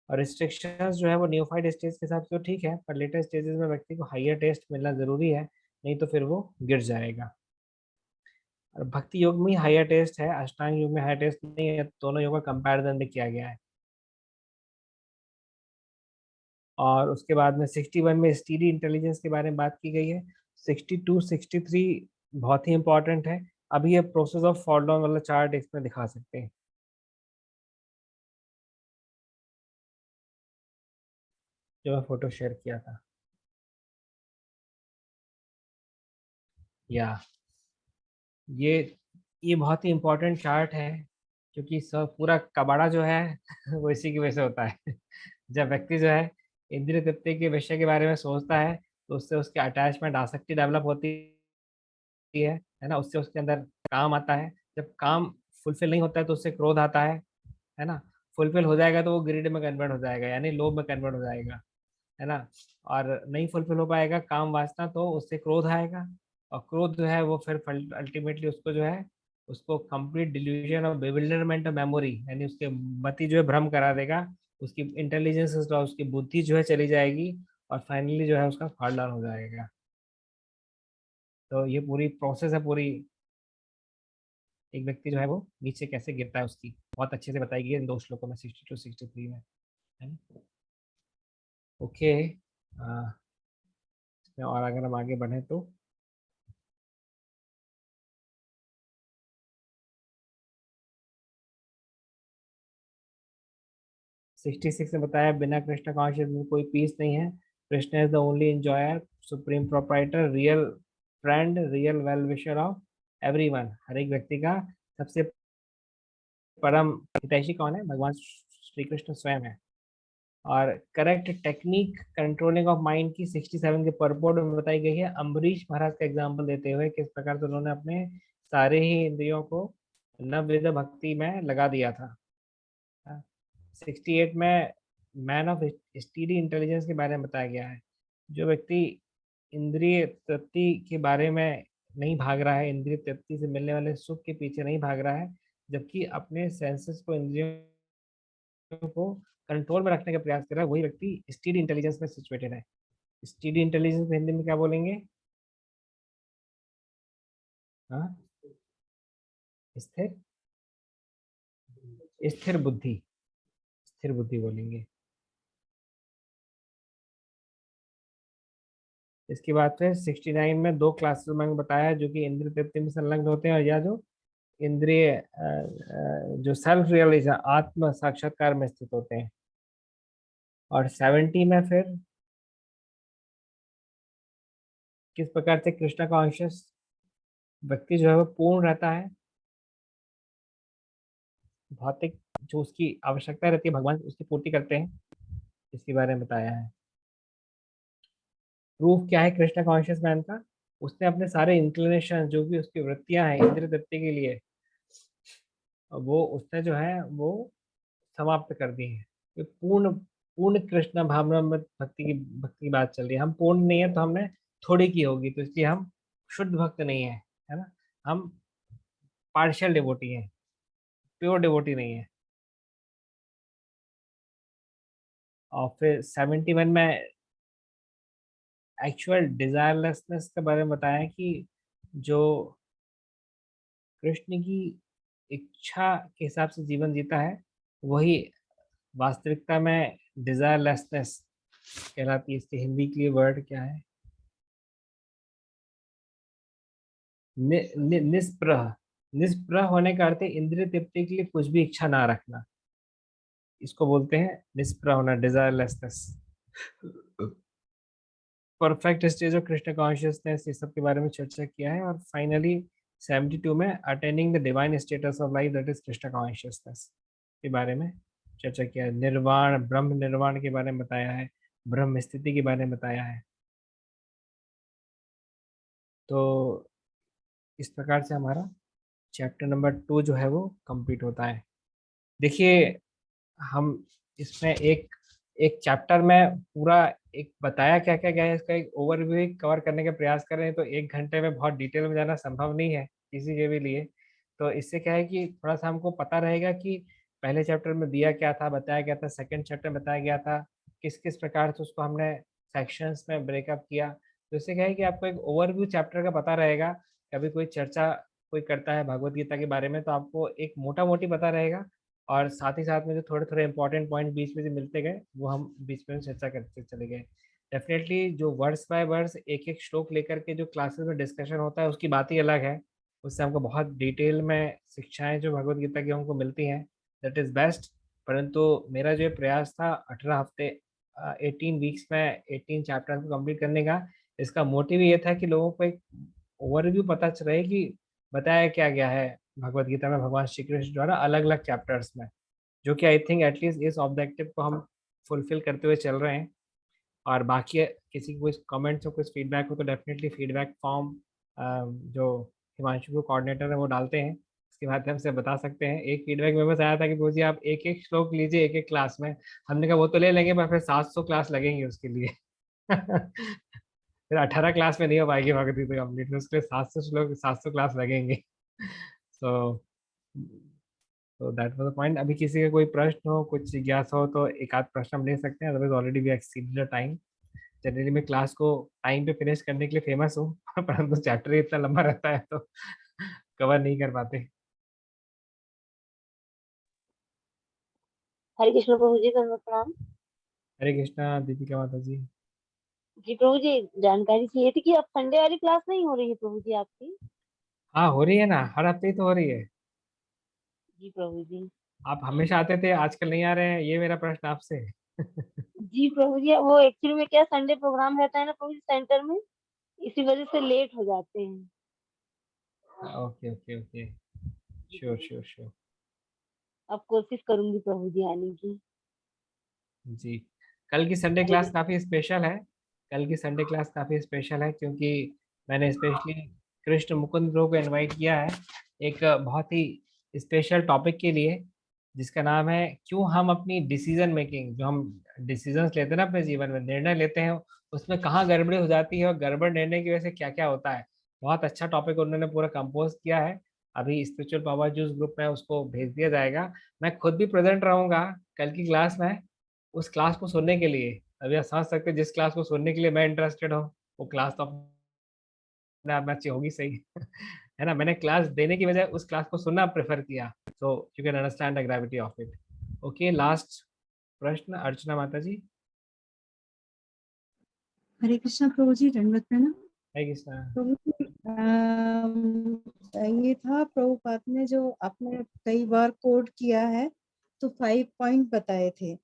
और रिस्ट्रिक्शंस जो है वो न्यूफाइड स्टेज के हिसाब से तो ठीक है, पर लेटर स्टेजेस में व्यक्ति को हायर टेस्ट मिलना जरूरी है, नहीं तो फिर वो गिर जाएगा। और भक्ति योग में हायर टेस्ट है, अष्टांग योग में हायर टेस्ट नहीं है, दोनों योग का कंपैरिजन भी किया गया है। और उसके बाद में 61 में स्टीडी इंटेलिजेंस के बारे में बात की गई है। 62 63 बहुत ही इंपॉर्टेंट है। अभी ये प्रोसेस ऑफ फॉल डाउन वाला चार्ट इसमें दिखा सकते हैं, जो मैं फोटो शेयर किया था। या ये ये बहुत ही इंपॉर्टेंट चार्ट है, क्योंकि सब पूरा कबाड़ा जो है वो इसी की वजह से होता है। जब व्यक्ति जो है इंद्रिय तृप्ति के विषय के बारे में सोचता है तो उससे उसकी अटैचमेंट आसक्ति डेवलप होती है ना, उससे उसके अंदर काम आता है। जब काम फुलफिल नहीं होता है तो उससे क्रोध आता है ना। फुलफिल हो जाएगा तो वो ग्रीड में कन्वर्ट हो जाएगा, यानी लोभ में कन्वर्ट हो जाएगा, है ना। और नहीं फुलफिल हो पाएगा काम वासना तो उससे क्रोध आएगा, और क्रोध जो है वो फिर अल्टीमेटली उसको जो है उसको कंप्लीट डिल्यूजन और बेविल्डरमेंट ऑफ मेमोरी, यानी उसके मति जो है भ्रम करा देगा, उसकी इंटेलिजेंस उसकी बुद्धि जो है चली जाएगी, और फाइनली जो है उसका fall down हो जाएगा। तो ये पूरी प्रोसेस है पूरी, एक व्यक्ति जो है वो नीचे कैसे गिरता है उसकी बहुत अच्छे से बताई गई है इन 2 श्लोकों में, 62 63 में, है ना। ओके, इसमें और अगर हम आगे बढ़े तो 66 में बताया बिना कृष्ण कॉन्शियस में कोई पीस नहीं है। Krishna is the only enjoyer, supreme proprietor, real friend, real well wisher of everyone. हर एक व्यक्ति का सबसे परम हितैषी कौन है? भगवान श्री कृष्ण स्वयं है। और correct technique controlling of mind की 67 के परपोर्ट में बताई गई है, अम्बरीश महाराज का एग्जाम्पल देते हुए किस प्रकार से उन्होंने अपने सारे ही इंद्रियों को नवविध भक्ति में लगा दिया था। 68 में मैन ऑफ स्टीडी इंटेलिजेंस के बारे में बताया गया है। जो व्यक्ति इंद्रिय तृप्ति के बारे में नहीं भाग रहा है, इंद्रिय तृप्ति से मिलने वाले सुख के पीछे नहीं भाग रहा है, जबकि अपने सेंसेस को, इंद्रियों को कंट्रोल में रखने का प्रयास कर रहा है, वही व्यक्ति स्टीडी इंटेलिजेंस में सिचुएटेड है। स्टीडी इंटेलिजेंस हिंदी में क्या बोलेंगे? हाँ, स्थिर, स्थिर बुद्धि, स्थिर बुद्धि बोलेंगे। इसके बाद फिर 69 में 2 क्लासेस मैंने बताया है जो कि इंद्रिय तृप्ति में संलग्न होते हैं, और या जो इंद्रिय जो सेल्फ रियलाइजेशन, आत्म साक्षात्कार में स्थित होते हैं। और 70 में फिर किस प्रकार से कृष्णा कॉन्शियस व्यक्ति जो है वो पूर्ण रहता है, भौतिक जो उसकी आवश्यकता रहती है भगवान उसकी पूर्ति करते हैं, इसके बारे में बताया है। प्रूफ क्या है कृष्णा कॉन्शियस मैन का? उसने अपने सारे इंक्लिनेशन जो भी उसकी वृत्तियां हैं इंद्रिय तृप्ति के लिए, वो उसने जो है वो समाप्त कर दी है। ये पूर्ण पूर्ण कृष्ण भावना में भक्ति की बात चल रही है। हम पूर्ण नहीं है तो हमने थोड़ी की होगी, तो इसलिए हम शुद्ध भक्त नहीं है, है ना। हम पार्शियल डिवोटी हैं, प्योर डिवोटी नहीं है। और फिर 71 में एक्चुअल डिजायरलेसनेस के बारे में बताया कि जो कृष्ण की इच्छा के हिसाब से जीवन जीता है, वही वास्तविकता में डिजायरलेसनेस कहलाती है। इसके हिंदी के लिए वर्ड क्या है? निस्पृह। निस्पृह होने का अर्थ है इंद्रिय तृप्ति के लिए कुछ भी इच्छा ना रखना, इसको बोलते हैं निस्पृह होना, desirelessness. Perfect stage of Krishna consciousness, ये सब के बारे में चर्चा किया है। और फाइनली 72 में attaining the divine status of life, that is Krishna consciousness के बारे में चर्चा किया है। निर्वाण, ब्रह्म निर्वाण के बारे में बताया है, ब्रह्म स्थिति के बारे में बताया है। तो इस प्रकार से हमारा चैप्टर नंबर 2 जो है वो कंप्लीट होता है। देखिए, हम इसमें एक एक चैप्टर में पूरा एक बताया क्या क्या गया है, इसका एक ओवरव्यू कवर करने का प्रयास कर रहे हैं, तो 1 घंटे में बहुत डिटेल में जाना संभव नहीं है किसी के भी लिए। तो इससे क्या है कि थोड़ा सा हमको पता रहेगा कि पहले चैप्टर में दिया क्या था, बताया गया था, सेकंड चैप्टर में बताया गया था, किस किस प्रकार से उसको हमने सेक्शंस में ब्रेकअप किया। तो इससे क्या है कि आपको एक ओवरव्यू चैप्टर का पता रहेगा। कभी कोई चर्चा कोई करता है भगवत गीता के बारे में, तो आपको एक मोटा मोटी पता रहेगा, और साथ ही साथ में जो थोड़े थोड़े इंपॉर्टेंट पॉइंट बीच में से मिलते गए वो हम बीच में चर्चा करते चले गए। डेफिनेटली जो वर्ड्स बाय वर्ड्स एक एक श्लोक लेकर के जो क्लासेस में डिस्कशन होता है उसकी बात ही अलग है। उससे हमको बहुत डिटेल में शिक्षाएं जो भगवत गीता की हमको मिलती हैं, दैट इज़ बेस्ट। परंतु मेरा जो प्रयास था 18 हफ्ते 18 वीक्स में 18 चैप्टर को कंप्लीट करने का, इसका मोटिव ये था कि लोगों को एक ओवरव्यू पता रहे कि बताया क्या गया है भगवत गीता में भगवान श्री कृष्ण द्वारा अलग अलग चैप्टर्स में, जो कि आई थिंक एटलीस्ट इस ऑब्जेक्टिव को हम फुलफिल करते हुए चल रहे हैं। और बाकी किसी को कुछ कमेंट्स हो, कुछ फीडबैक हो, तो डेफिनेटली फीडबैक फॉर्म जो हिमांशु को कोऑर्डिनेटर है वो डालते हैं, उसके माध्यम से बता सकते हैं। एक फीडबैक मेरे पास आया था कि बोझी आप एक एक श्लोक लीजिए एक एक क्लास में। हमने कहा वो तो ले लेंगे पर फिर 700 क्लास लगेंगे उसके लिए। फिर 18 क्लास में नहीं हो पाएगी भक्ति तो कंप्लीट, तो उसके लिए 700 श्लोक 700 क्लास लगेंगे। सो तो दैट वाज द पॉइंट। अभी किसी का कोई प्रश्न हो, कुछ जिज्ञासा हो तो एक आध प्रश्न हम ले सकते हैं, otherwise already we exceeded the time. Generally मैं क्लास को टाइम पे फिनिश करने के लिए फेमस हूँ परंतु चैप्टर इतना लंबा रहता है तो कवर नहीं कर पाते। हरे कृष्ण प्रभु जी, धन्यवाद प्रणाम। हरे कृष्णा दीपिका माता जी। जी प्रभु जी, जानकारी चाहिए थी कि अब संडे वाली क्लास नहीं हो रही है प्रभु जी आपकी? हाँ हो रही है ना, हर हफ्ते ही तो हो रही है। जी प्रभु जी। आप हमेशा आते थे, आजकल नहीं आ रहे हैं, ये मेरा प्रश्न आपसे है। जी प्रभु जी, वो एक्चुअली में क्या संडे प्रोग्राम रहता है ना प्रभु जी सेंटर में, इसी वजह से लेट हो जाते हैं। ओके ओके ओके, जी श्योर प्रभु जी। Sure sure. अब कोशिश करूंगी प्रभु जी आने की। जी, कल की संडे हरे क्लास कृष्ण। काफ़ी स्पेशल है। कल की संडे क्लास काफ़ी स्पेशल है क्योंकि मैंने स्पेशली कृष्ण मुकुंद ब्रो को इनवाइट किया है एक बहुत ही स्पेशल टॉपिक के लिए, जिसका नाम है क्यों हम अपनी डिसीजन मेकिंग, जो हम डिसीजंस लेते हैं ना अपने जीवन में, निर्णय लेते हैं, उसमें कहाँ गड़बड़ी हो जाती है और गड़बड़ निर्णय की वजह से क्या क्या होता है। बहुत अच्छा टॉपिक उन्होंने पूरा कंपोज किया है। अभी स्पिरिचुअल पावर जूस ग्रुप में उसको भेज दिया जाएगा। मैं खुद भी प्रेजेंट रहूंगा कल की क्लास में, उस क्लास को सुनने के लिए। अभी आप समझ सकते हैं जिस क्लास को सुनने के लिए मैं इंटरेस्टेड हूँ, वो क्लास तो अपने आप में अच्छी होगी सही है ना। मैंने क्लास देने की बजाय उस क्लास को सुनना प्रेफर किया, so you can understand the gravity of it. Okay, last प्रश्न अर्चना माता जी। हरे कृष्णा प्रभु जी, दंडवत प्रणाम। है कृष्णा। प्रभु जी, ये था प्रभुपाद ने जो आपने कई बार कोड किया है, तो 5 पॉइंट बताए थे,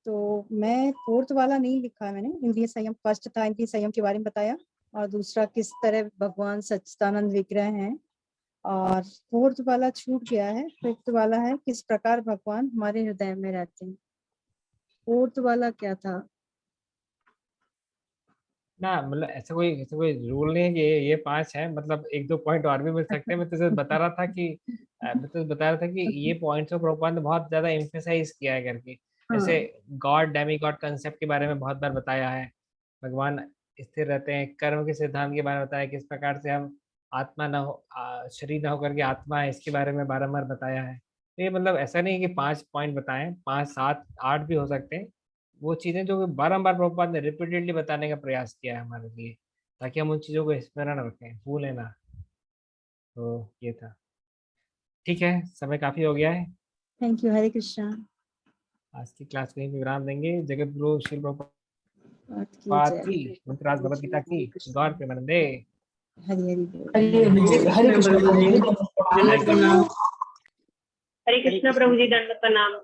तो मैं 4th वाला नहीं लिखा। मैंने इंद्रिय संयम, फर्स्ट था इंद्रिय संयम के बारे में बताया, और दूसरा किस तरह भगवान सच्चिदानंद विग्रह हैं, और 4th वाला छूट गया है। 5th वाला है किस प्रकार भगवान हमारे हृदय में रहते हैं। 4th वाला क्या था? ना मतलब ऐसा कोई रूल नहीं है कि ये 5 है, मतलब एक दो पॉइंट और भी मिल सकते हैं। मैं तुझे बता रहा था कि मैं तुझे बता रहा था कि ये पॉइंट्स को प्रभुपाद ने बहुत ज्यादा एम्फेसाइज किया है करके। जैसे हाँ, गॉड डेमी गॉड कंसेप्ट के बारे में बहुत बार बताया है, भगवान स्थिर रहते हैं। कर्म के सिद्धांत के बारे में बताया, किस प्रकार से हम आत्मा ना हो शरीर ना होकर के आत्मा है, इसके बारे में बारम्बार बताया है। तो ये मतलब ऐसा नहीं है कि 5 पॉइंट बताएं, 5 7 8 भी हो सकते हैं। वो चीजें जो बारम्बार प्रभुपाद ने रिपीटेडली बताने का प्रयास किया है हमारे लिए, ताकि हम उन चीजों को स्मरण रखें, भूलें ना। तो ये था। ठीक है, समय काफी हो गया है, थैंक यू। हरे कृष्णा। आज की क्लास को यहीं पे विराम देंगे। जगत गुरु श्री बात की प्रभुपाद जय। की, मंत्रास भगवत गीता की, गौर प्रेमानंदे। हरि हरि बोल। हरे कृष्ण प्रभु जी, Thank you. हरे कृष्ण प्रभु जी, दंडवत प्रणाम।